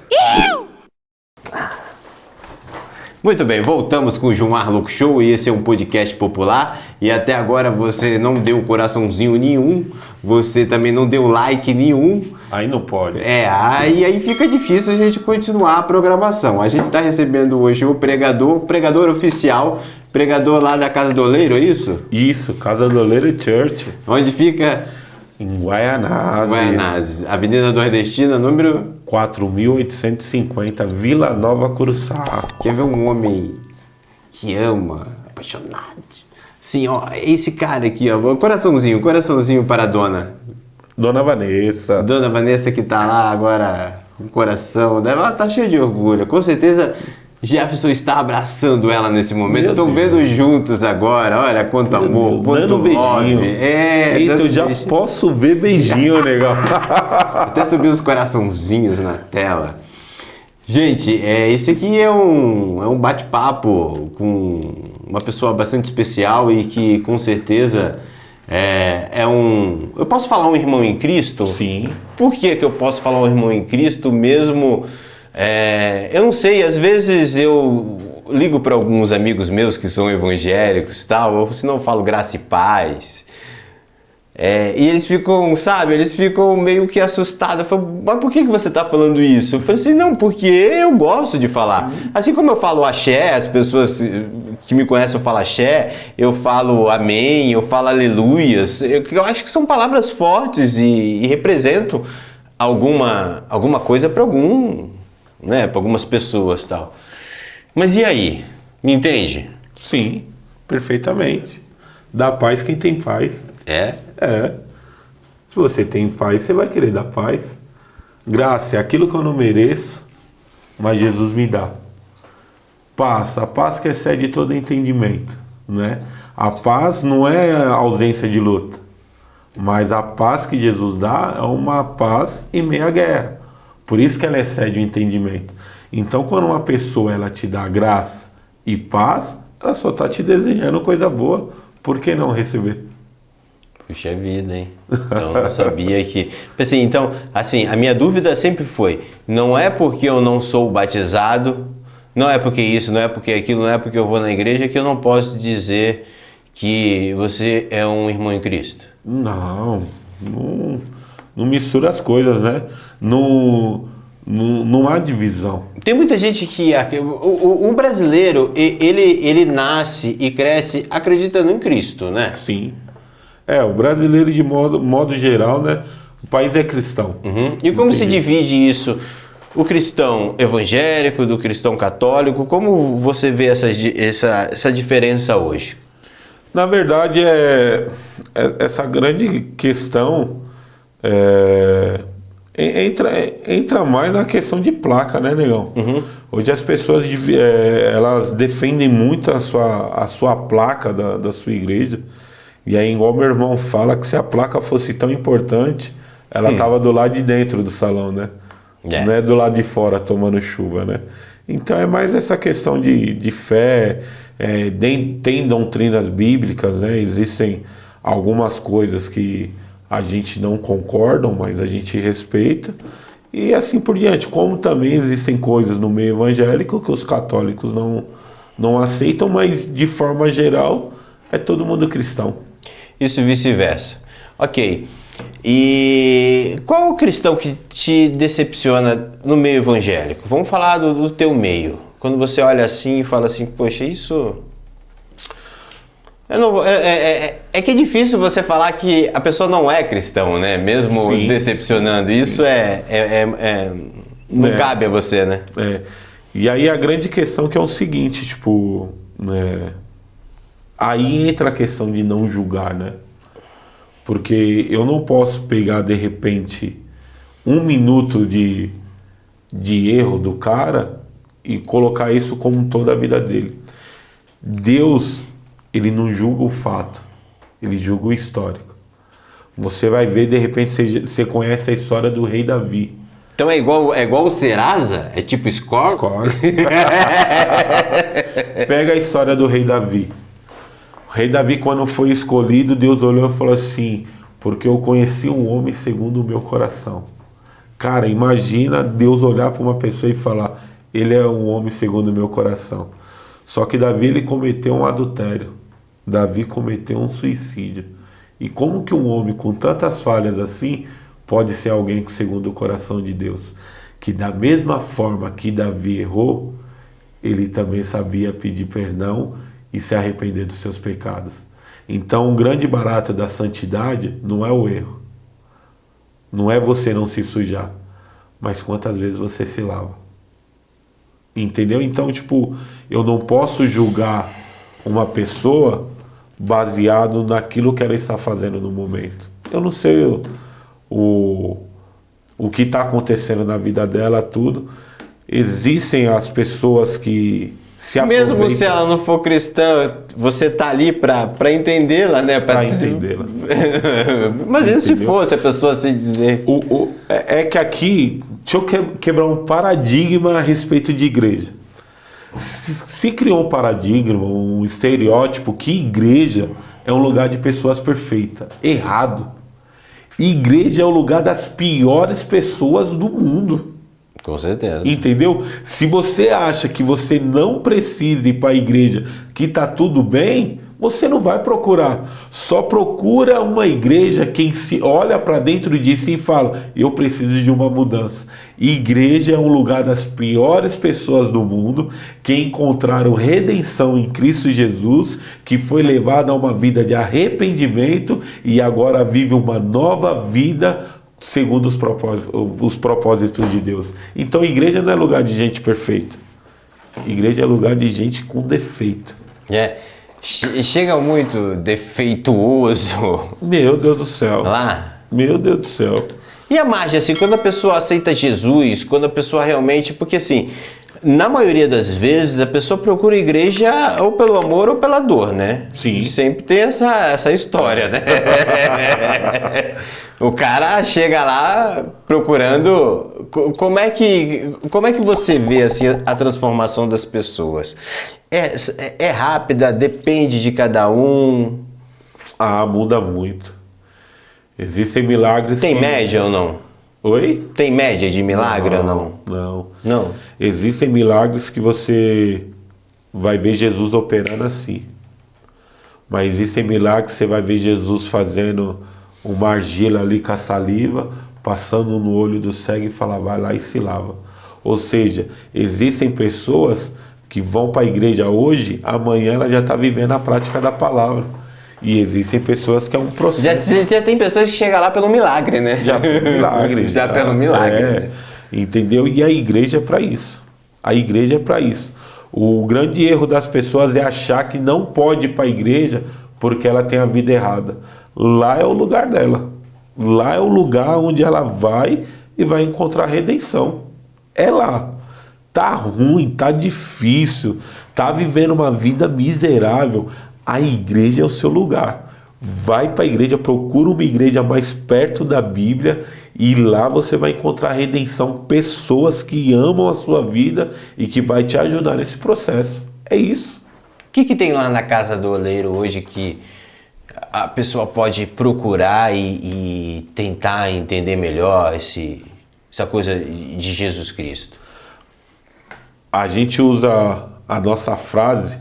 Muito bem, voltamos com o João Arluc Show e esse é um podcast popular e até agora você não deu coraçãozinho nenhum, você também não deu like nenhum. Aí não pode. Aí fica difícil a gente continuar a programação. A gente está recebendo hoje o pregador oficial, pregador lá da Casa do Oleiro, é isso? Isso, Casa do Oleiro Church. Onde fica? Em Guaianazes. Guaianazes, Avenida Nordestina, número 4.850, Vila Nova Curuçá. Quer ver um homem que ama, apaixonado? Sim, ó, esse cara aqui, ó, coraçãozinho para a dona. Dona Vanessa. Dona Vanessa que tá lá agora, com o coração dela, ela tá cheia de orgulho. Com certeza Jefferson está abraçando ela nesse momento. Estão vendo juntos agora, olha quanto amor, quanto beijinho. Eita, eu já beijinho. posso ver beijinho, legal. Até subiu os coraçãozinhos na tela. Gente, esse aqui é um bate-papo com uma pessoa bastante especial e que com certeza eu posso falar um irmão em Cristo? Sim. Por que eu posso falar um irmão em Cristo mesmo? Eu não sei, às vezes eu ligo para alguns amigos meus que são evangélicos e tal, ou se não eu falo graça e paz. E eles ficam meio que assustados. Eu falo, mas por que você está falando isso? Eu falei assim, não, porque eu gosto de falar. Assim como eu falo axé, as pessoas que me conhecem eu falo axé, eu falo amém, eu falo aleluias. Eu acho que são palavras fortes e representam alguma coisa para para algumas pessoas e tal. Mas e aí? Me entende? Sim, perfeitamente. Dá paz quem tem paz. Se você tem paz, você vai querer dar paz. Graça é aquilo que eu não mereço, mas Jesus me dá. Paz, a paz que excede todo entendimento, né? A paz não é a ausência de luta, mas a paz que Jesus dá é uma paz em meio à guerra. Por isso que ela excede o entendimento. Então, quando uma pessoa ela te dá graça e paz, ela só está te desejando coisa boa. Por que não receber? Puxa vida, hein? Então, eu não sabia que... Então, a minha dúvida sempre foi, não é porque eu não sou batizado, não é porque isso, não é porque aquilo, não é porque eu vou na igreja que eu não posso dizer que você é um irmão em Cristo. Não mistura as coisas, né? Não há divisão. Tem muita gente que... O brasileiro, ele nasce e cresce acreditando em Cristo, né? Sim. O brasileiro, de modo geral, né? O país é cristão. Uhum. E como se divide isso? O cristão evangélico, do cristão católico, como você vê essa diferença hoje? Na verdade, essa grande questão entra mais na questão de placa, né, negão? Hoje as pessoas elas defendem muito a sua placa da sua igreja. E aí, igual meu irmão fala, que se a placa fosse tão importante, ela estava do lado de dentro do salão, né? Não é do lado de fora tomando chuva, né? Então é mais essa questão de fé, tem doutrinas bíblicas, né? Existem algumas coisas que a gente não concorda, mas a gente respeita, e assim por diante. Como também existem coisas no meio evangélico que os católicos não aceitam, mas de forma geral é todo mundo cristão. Isso e vice-versa. Ok. E qual o cristão que te decepciona no meio evangélico? Vamos falar do teu meio. Quando você olha assim e fala assim, poxa, isso... É que é difícil você falar que a pessoa não é cristão, né? Mesmo Sim, decepcionando. sim. Isso não cabe a você, né? E aí a grande questão que é o seguinte, tipo... Aí entra a questão de não julgar, né? Porque eu não posso pegar, de repente, 1 minuto de erro do cara e colocar isso como toda a vida dele. Deus, ele não julga o fato, ele julga o histórico. Você vai ver, de repente, você conhece a história do rei Davi. Então é igual o Serasa? É tipo score? Pega a história do rei Davi. O rei Davi, quando foi escolhido, Deus olhou e falou assim, porque eu conheci um homem segundo o meu coração. Cara, imagina Deus olhar para uma pessoa e falar, ele é um homem segundo o meu coração. Só que Davi, ele cometeu um adultério. Davi cometeu um suicídio. E como que um homem com tantas falhas assim pode ser alguém segundo o coração de Deus? Que da mesma forma que Davi errou, ele também sabia pedir perdão e se arrepender dos seus pecados. Então, o grande barato da santidade não é o erro. Não é você não se sujar, mas quantas vezes você se lava. Entendeu? Então, tipo, eu não posso julgar uma pessoa baseado naquilo que ela está fazendo no momento. Eu não sei o que está acontecendo na vida dela, tudo. Existem as pessoas que se aproveitam. Mesmo se ela não for cristã, você tá ali para entendê-la, né? Para entendê-la. Imagina se fosse a pessoa se dizer. É que aqui, deixa eu quebrar um paradigma a respeito de igreja. Se criou um paradigma, um estereótipo que igreja é um lugar de pessoas perfeitas. Errado. Igreja é o lugar das piores pessoas do mundo. Com certeza. Entendeu? Se você acha que você não precisa ir para a igreja, que tá tudo bem, você não vai procurar. Só procura uma igreja quem se olha para dentro de si e fala, eu preciso de uma mudança. Igreja é um lugar das piores pessoas do mundo que encontraram redenção em Cristo Jesus, que foi levada a uma vida de arrependimento e agora vive uma nova vida segundo os propósitos de Deus. Então, igreja não é lugar de gente perfeita. Igreja é lugar de gente com defeito. Chega muito defeituoso. Meu Deus do céu. Lá. Meu Deus do céu. E a margem, assim, quando a pessoa aceita Jesus, quando a pessoa realmente... Porque, assim, na maioria das vezes, a pessoa procura a igreja ou pelo amor ou pela dor, né? Sim. Sempre tem essa história, né? O cara chega lá procurando... Como é que você vê, assim, a transformação das pessoas? É rápida? Depende de cada um? Muda muito. Existem milagres. Tem média ou não? Oi? Tem média de milagre ou não? Não. Não. Existem milagres que você vai ver Jesus operando assim. Mas existem milagres que você vai ver Jesus fazendo uma argila ali com a saliva, passando no olho do cego e falar, vai lá e se lava. Ou seja, existem pessoas que vão para a igreja hoje, amanhã ela já está vivendo a prática da palavra. E existem pessoas que é um processo. Já tem pessoas que chegam lá pelo milagre, né? Já pelo milagre. Já pelo milagre. Né? Entendeu? E a igreja é para isso. A igreja é para isso. O grande erro das pessoas é achar que não pode ir para a igreja porque ela tem a vida errada. Lá é o lugar dela. Lá é o lugar onde ela vai e vai encontrar redenção. É lá. Tá ruim, tá difícil, tá vivendo uma vida miserável. A igreja é o seu lugar. Vai para a igreja, procura uma igreja mais perto da Bíblia e lá você vai encontrar redenção, pessoas que amam a sua vida e que vai te ajudar nesse processo. É isso. O que tem lá na Casa do Oleiro hoje que a pessoa pode procurar e tentar entender melhor essa coisa de Jesus Cristo? A gente usa a nossa frase,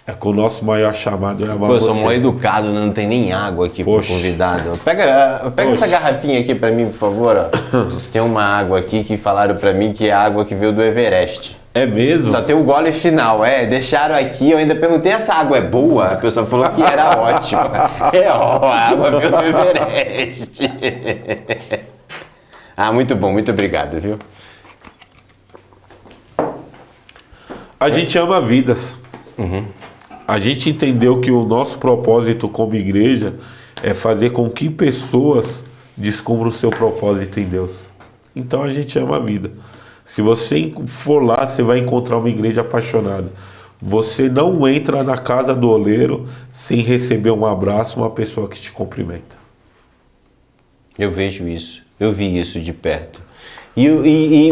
é que o nosso maior chamado é amar Pô, eu você. sou mó educado, não tem nem água aqui pro Poxa. convidado. Pega essa garrafinha aqui pra mim, por favor. Ó. Tem uma água aqui que falaram pra mim que é a água que veio do Everest. É mesmo? Só tem o gole final, deixaram aqui, eu ainda perguntei, essa água é boa? A pessoa falou que era ótima. A água veio do Everest. Muito bom, muito obrigado, viu? A gente ama vidas. A gente entendeu que o nosso propósito como igreja é fazer com que pessoas descubram o seu propósito em Deus. Então a gente ama a vida. Se você for lá, você vai encontrar uma igreja apaixonada. Você não entra na Casa do Oleiro sem receber um abraço, uma pessoa que te cumprimenta. Eu vejo isso, eu vi isso de perto.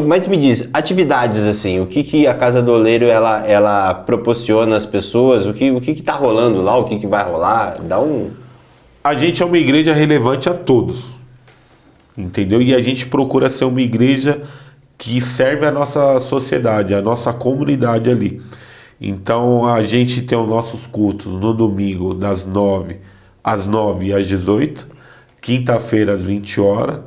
Mas me diz, atividades assim, o que a Casa do Oleiro ela proporciona às pessoas, o que tá rolando lá, o que vai rolar, A gente é uma igreja relevante a todos, entendeu? E a gente procura ser uma igreja que serve a nossa sociedade, a nossa comunidade ali. Então a gente tem os nossos cultos no domingo das 9 às 18, quinta-feira às 20 horas,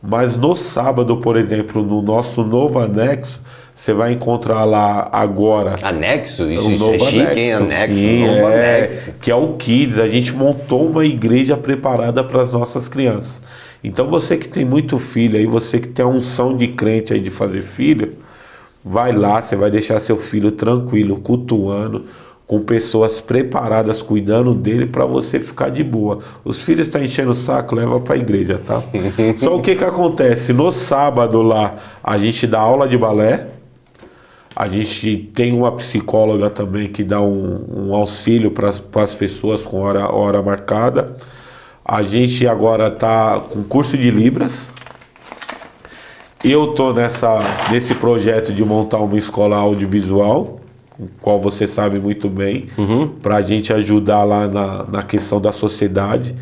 mas no sábado, por exemplo, no nosso novo anexo, você vai encontrar lá agora... Anexo? o Isso é novo chique, hein? Anexo, sim, novo anexo. que é o Kids. A gente montou uma igreja preparada para as nossas crianças. Então você que tem muito filho aí, você que tem a unção de crente aí de fazer filho, vai lá, você vai deixar seu filho tranquilo, cultuando, com pessoas preparadas, cuidando dele para você ficar de boa. Os filhos estão enchendo o saco, leva para a igreja, tá? Só o que acontece? No sábado lá, a gente dá aula de balé, a gente tem uma psicóloga também que dá um auxílio para as pessoas com hora marcada. A gente agora está com curso de Libras. Eu estou nesse projeto de montar uma escola audiovisual, o qual você sabe muito bem, para a gente ajudar lá na questão da sociedade.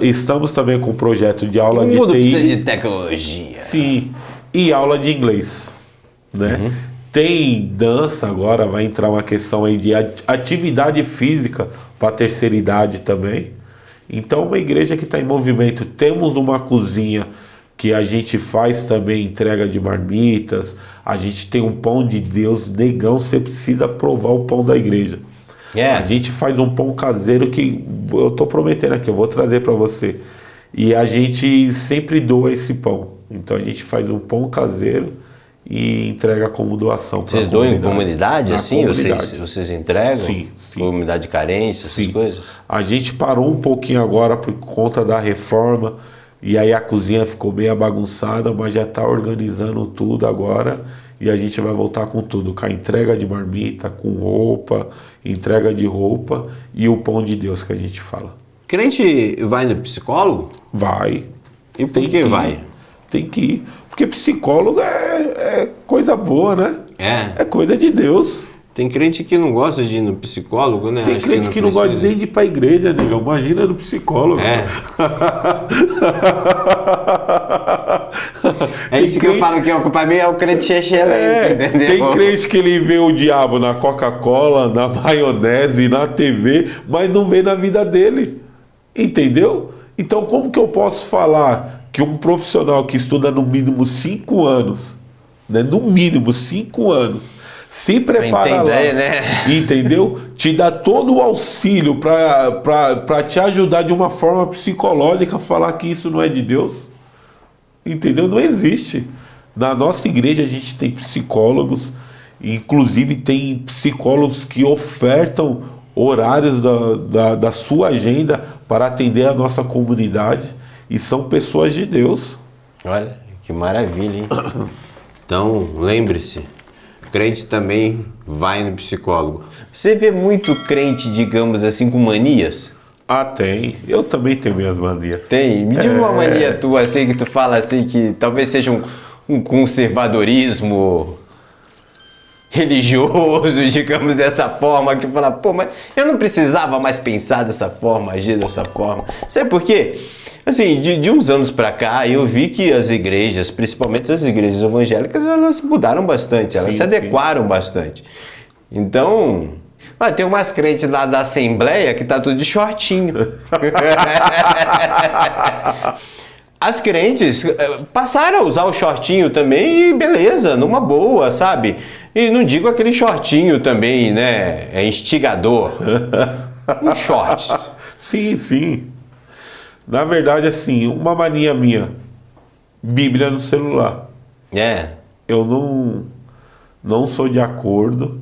Estamos também com um projeto de aula de TI. Tudo precisa de tecnologia. Sim, e aula de inglês, né? Tem dança agora, vai entrar uma questão aí de atividade física para a terceira idade também. Então, uma igreja que está em movimento. Temos uma cozinha que a gente faz também entrega de marmitas. A gente tem um pão de Deus, negão, você precisa provar o pão da igreja. A gente faz um pão caseiro que eu estou prometendo aqui, eu vou trazer para você. E a gente sempre doa esse pão. Então a gente faz um pão caseiro e entrega como doação para a comunidade. Vocês doam em comunidade, assim? Comunidade. Vocês entregam? Sim. Comunidade carente, essas coisas? A gente parou um pouquinho agora por conta da reforma. E aí a cozinha ficou meio bagunçada, mas já está organizando tudo agora. E a gente vai voltar com tudo, com a entrega de marmita, com roupa, entrega de roupa e o pão de Deus que a gente fala. Crente vai no psicólogo? Vai. E por que vai? Tem que ir. Porque psicólogo é coisa boa, né? É coisa de Deus. Tem crente que não gosta de ir no psicólogo, né? Tem crente que não gosta nem de ir pra igreja, negão. Imagina no psicólogo. É isso que eu falo, que pra mim é o crente excelente, entendeu? Tem crente que ele vê o diabo na Coca-Cola, na maionese, na TV, mas não vê na vida dele. Entendeu? Então como que eu posso falar que um profissional que estuda no mínimo 5 anos, né? No mínimo 5 anos, se prepara lá, né? Entendeu? Te dá todo o auxílio para te ajudar de uma forma psicológica a falar que isso não é de Deus. Entendeu? Não existe. Na nossa igreja a gente tem psicólogos, inclusive tem psicólogos que ofertam horários da sua agenda para atender a nossa comunidade. e são pessoas de Deus. Olha, que maravilha, hein? Então, lembre-se, crente também vai no psicólogo. Você vê muito crente, digamos assim, com manias? Ah, tem. Eu também tenho minhas manias. Tem? Me diga uma mania tua, assim, que tu fala assim, que talvez seja um conservadorismo religioso, digamos dessa forma, que fala, pô, mas eu não precisava mais pensar dessa forma, agir dessa forma. Sabe por quê? Assim, de uns anos pra cá, eu vi que as igrejas, principalmente as igrejas evangélicas, elas mudaram bastante, elas se adequaram bastante. Então, tem umas crentes lá da Assembleia que tá tudo de shortinho. As crentes passaram a usar o shortinho também e beleza, numa boa, sabe? E não digo aquele shortinho também, né? É instigador. Um short. Sim, sim. Na verdade, assim, uma mania minha, Bíblia no celular. É. Eu não sou de acordo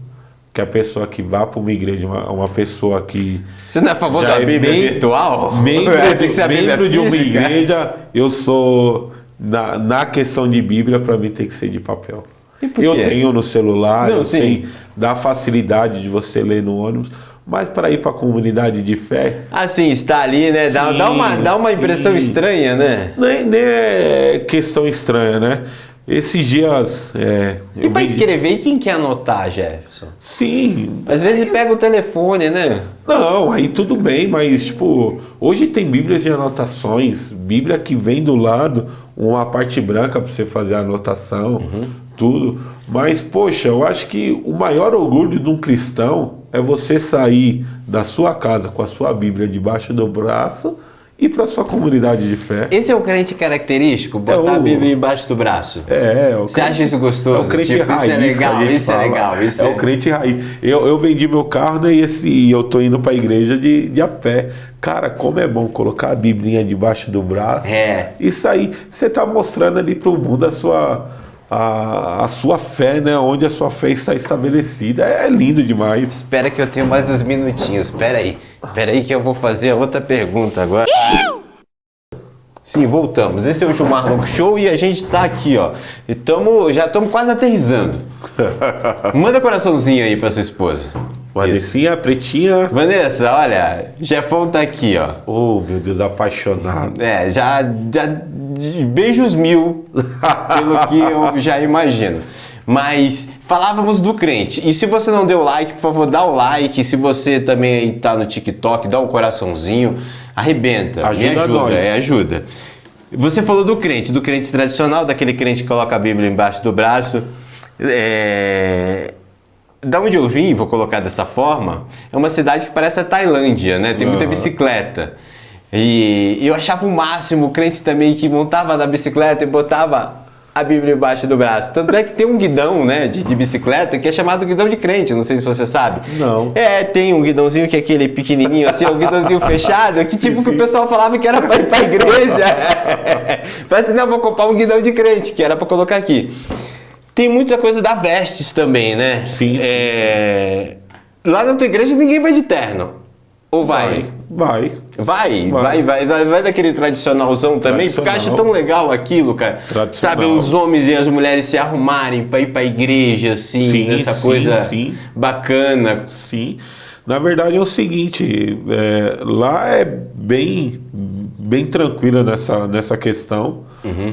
que a pessoa que vá para uma igreja, uma pessoa que... Você não é a favor já da Bíblia virtual? Membro, Tem que ser a Bíblia membro de uma física. igreja, eu sou... Na questão de Bíblia, para mim tem que ser de papel. E por Eu quê? tenho no celular, Não, eu sim. sei da facilidade de você ler no ônibus, mas para ir para a comunidade de fé, Assim, está ali, né? Dá uma Sim, impressão sim. estranha, né? nem é questão estranha, né? Esses dias... E para escrever, e quem quer anotar, Jefferson? Sim. Às vezes pega o telefone, né? Não, aí tudo bem, mas tipo, hoje tem bíblias de anotações, bíblia que vem do lado, uma parte branca para você fazer a anotação, tudo. Mas, poxa, eu acho que o maior orgulho de um cristão é você sair da sua casa com a sua Bíblia debaixo do braço e para sua comunidade de fé. Esse é o crente característico? Botar É a o- Bíblia embaixo do braço? Você acha isso gostoso? É o crente Tipo, isso é raiz. legal, que a gente isso é fala. legal, isso é é- o crente raiz. Eu vendi meu carro, né, e eu tô indo pra igreja de a pé. Cara, como é bom colocar a Biblinha debaixo do braço. É. Isso aí, você tá mostrando ali pro mundo a sua fé, né? Onde a sua fé está estabelecida. É lindo demais. Espera que eu tenho mais uns minutinhos. Espera aí que eu vou fazer a outra pergunta agora. Sim, voltamos. Esse é o Gilmar Longo Show e a gente tá aqui, ó. Já estamos quase aterrissando. Manda coraçãozinho aí pra sua esposa. Vanessa, pretinha. Vanessa, olha, Jefão tá aqui, ó. Oh, meu Deus, apaixonado. Já beijos mil, pelo que eu já imagino. Mas falávamos do crente. E se você não deu like, por favor, dá o like. Se você também aí tá no TikTok, dá um coraçãozinho. Arrebenta. Ajuda me ajuda. nós. Ajuda. Você falou do crente tradicional, daquele crente que coloca a Bíblia embaixo do braço. Da onde eu vim, vou colocar dessa forma, é uma cidade que parece a Tailândia, né? Tem muita bicicleta. E eu achava o máximo o crente também que montava na bicicleta e botava a Bíblia embaixo do braço. Tanto é que tem um guidão, né, de bicicleta que é chamado guidão de crente, não sei se você sabe. Não. Tem um guidãozinho que é aquele pequenininho assim, um guidãozinho fechado, que tipo que o pessoal falava que era pra ir pra igreja. Parece, não, vou comprar um guidão de crente, que era pra colocar aqui. Tem muita coisa da vestes também, né? Sim. Lá na tua igreja ninguém vai de terno. Ou vai? Vai. Vai daquele tradicionalzão também, porque eu acho tão legal aquilo, cara. Tradicional. Sabe, os homens e as mulheres se arrumarem pra ir pra igreja, assim, Sim, nessa sim, coisa sim. bacana. Sim. Na verdade é o seguinte, lá é bem tranquila nessa questão,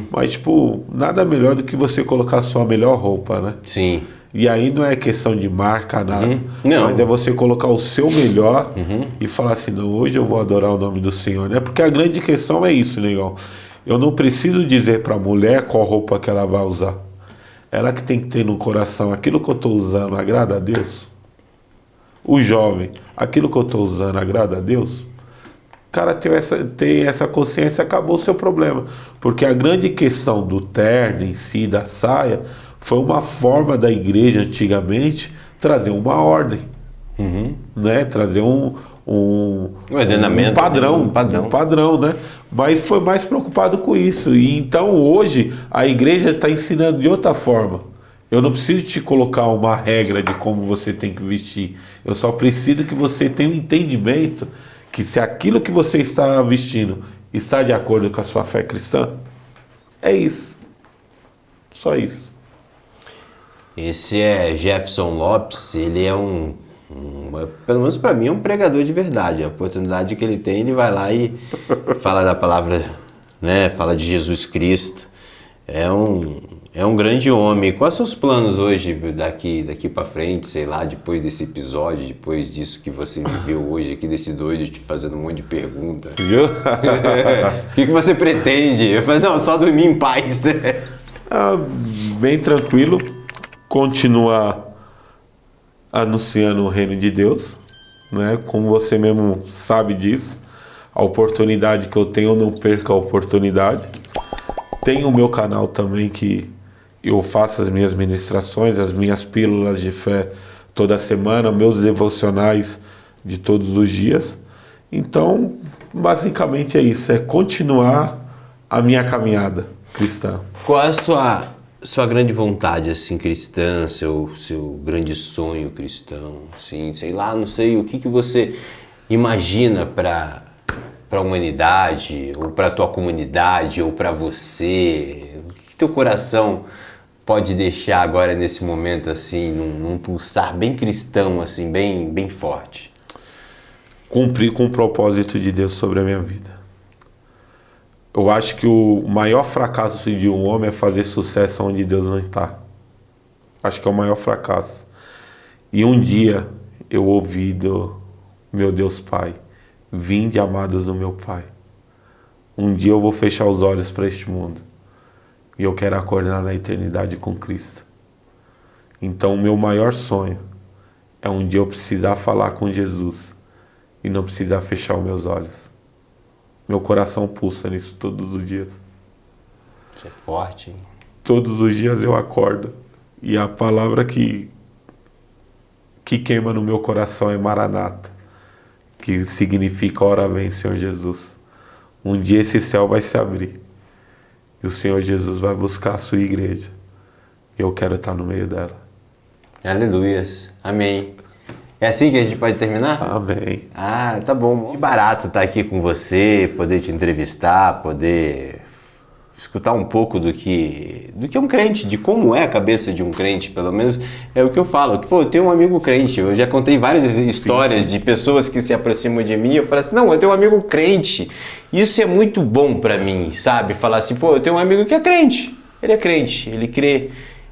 mas tipo, nada melhor do que você colocar a sua melhor roupa, né? Sim. E aí não é questão de marca, nada, Não. mas é você colocar o seu melhor e falar assim, não, hoje eu vou adorar o nome do Senhor, né? Porque a grande questão é isso, negão. Eu não preciso dizer para a mulher qual roupa que ela vai usar. Ela que tem que ter no coração, aquilo que eu estou usando agrada a Deus? O jovem, aquilo que eu estou usando agrada a Deus? Cara, ter essa consciência, acabou o seu problema. Porque a grande questão do terno em si, da saia, foi uma forma da igreja antigamente trazer uma ordem, né? Trazer um ordenamento, padrão, um padrão, né? Mas foi mais preocupado com isso. E então hoje a igreja está ensinando de outra forma. Eu não preciso te colocar uma regra de como você tem que vestir. Eu só preciso que você tenha um entendimento que se aquilo que você está vestindo está de acordo com a sua fé cristã? É isso. Só isso. Esse é Jefferson Lopes, ele é pelo menos para mim, é um pregador de verdade. A oportunidade que ele tem, ele vai lá e fala da palavra, né? Fala de Jesus Cristo. É um grande homem. Quais são os planos hoje, daqui para frente, sei lá, depois desse episódio, depois disso que você viveu hoje aqui, desse doido te fazendo um monte de pergunta? Viu? O que você pretende? Eu falei, não, só dormir em paz. Bem tranquilo. Continuar anunciando o reino de Deus, né? Como você mesmo sabe disso, a oportunidade que eu tenho, eu não perco a oportunidade. Tem o meu canal também que eu faço as minhas ministrações, as minhas pílulas de fé toda semana, meus devocionais de todos os dias. Então, basicamente é isso, é continuar a minha caminhada cristã. Qual é a sua grande vontade, assim, cristã, seu grande sonho cristão, assim, sei lá, não sei, o que você imagina para a humanidade, ou para a tua comunidade, ou para você? O que teu coração pode deixar agora nesse momento, assim, num pulsar bem cristão, assim, bem forte? Cumprir com o propósito de Deus sobre a minha vida. Eu acho que o maior fracasso de um homem é fazer sucesso onde Deus não está. Acho que é o maior fracasso. E um dia eu ouvi do meu Deus Pai: vinde, amados do meu Pai. Um dia eu vou fechar os olhos para este mundo e eu quero acordar na eternidade com Cristo. Então o meu maior sonho é um dia eu precisar falar com Jesus e não precisar fechar os meus olhos. Meu coração pulsa nisso todos os dias. Isso é forte, hein? Todos os dias eu acordo e a palavra que queima no meu coração é Maranata, que significa ora vem, Senhor Jesus. Um dia esse céu vai se abrir e o Senhor Jesus vai buscar a sua igreja e eu quero estar no meio dela. Aleluias. Amém. É assim que a gente pode terminar? Amém. Ah, tá bom. Que barato estar aqui com você, poder te entrevistar, poder escutar um pouco do que é um crente, de como é a cabeça de um crente, pelo menos é o que eu falo. Pô, eu tenho um amigo crente, eu já contei várias histórias de pessoas que se aproximam de mim, eu falo assim, não, eu tenho um amigo crente. Isso é muito bom pra mim, sabe? Falar assim, pô, eu tenho um amigo que é crente, ele crê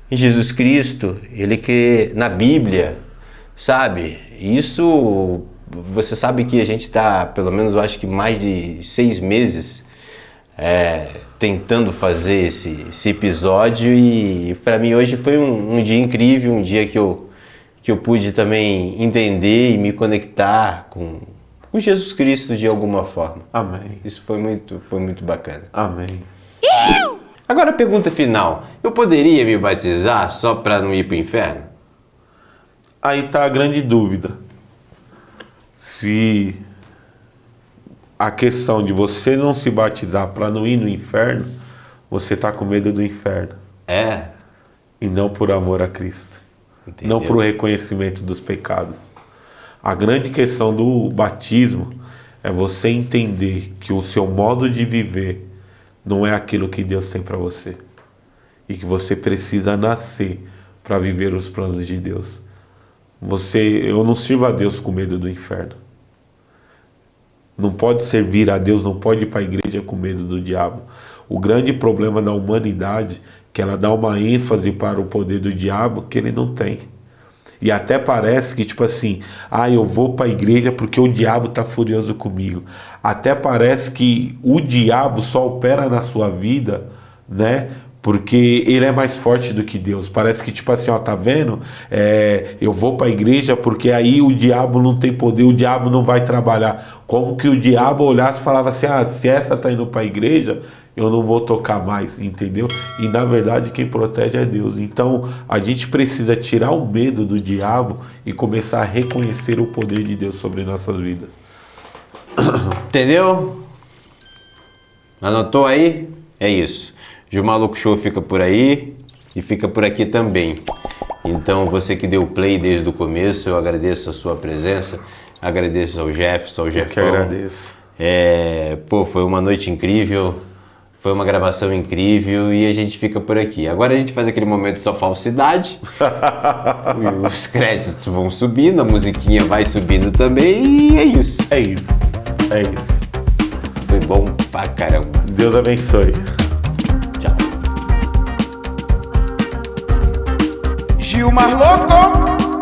em Jesus Cristo, ele crê na Bíblia, sabe? Isso, você sabe que a gente está, pelo menos eu acho que mais de 6 meses tentando fazer esse episódio e para mim hoje foi um dia incrível, um dia que eu pude também entender e me conectar com Jesus Cristo de alguma forma. Amém. Isso foi muito bacana. Amém. Agora a pergunta final, eu poderia me batizar só para não ir para o inferno? Aí está a grande dúvida. Se a questão de você não se batizar para não ir no inferno, você está com medo do inferno. É. E não por amor a Cristo. Entendeu? Não por reconhecimento dos pecados. A grande questão do batismo é você entender que o seu modo de viver não é aquilo que Deus tem para você. E que você precisa nascer para viver os planos de Deus. Eu não sirvo a Deus com medo do inferno. Não pode servir a Deus, não pode ir para a igreja com medo do diabo. O grande problema da humanidade é que ela dá uma ênfase para o poder do diabo que ele não tem. E até parece que tipo assim, eu vou para a igreja porque o diabo está furioso comigo. Até parece que o diabo só opera na sua vida, né? Porque ele é mais forte do que Deus. Parece que tipo assim, tá vendo? Eu vou para a igreja porque aí o diabo não tem poder, o diabo não vai trabalhar. Como que o diabo olhasse e falava assim, se essa tá indo para a igreja, eu não vou tocar mais, entendeu? E na verdade quem protege é Deus. Então a gente precisa tirar o medo do diabo e começar a reconhecer o poder de Deus sobre nossas vidas. Entendeu? Anotou aí? É isso. O Maluco Show fica por aí e fica por aqui também. Então, você que deu play desde o começo, eu agradeço a sua presença, agradeço ao Jefferson, Eu que agradeço. Pô, foi uma noite incrível, foi uma gravação incrível e a gente fica por aqui. Agora a gente faz aquele momento só falsidade, os créditos vão subindo, a musiquinha vai subindo também e é isso. É isso. É isso. Foi bom pra caramba. Deus abençoe. Tchau. Gilmar Louco.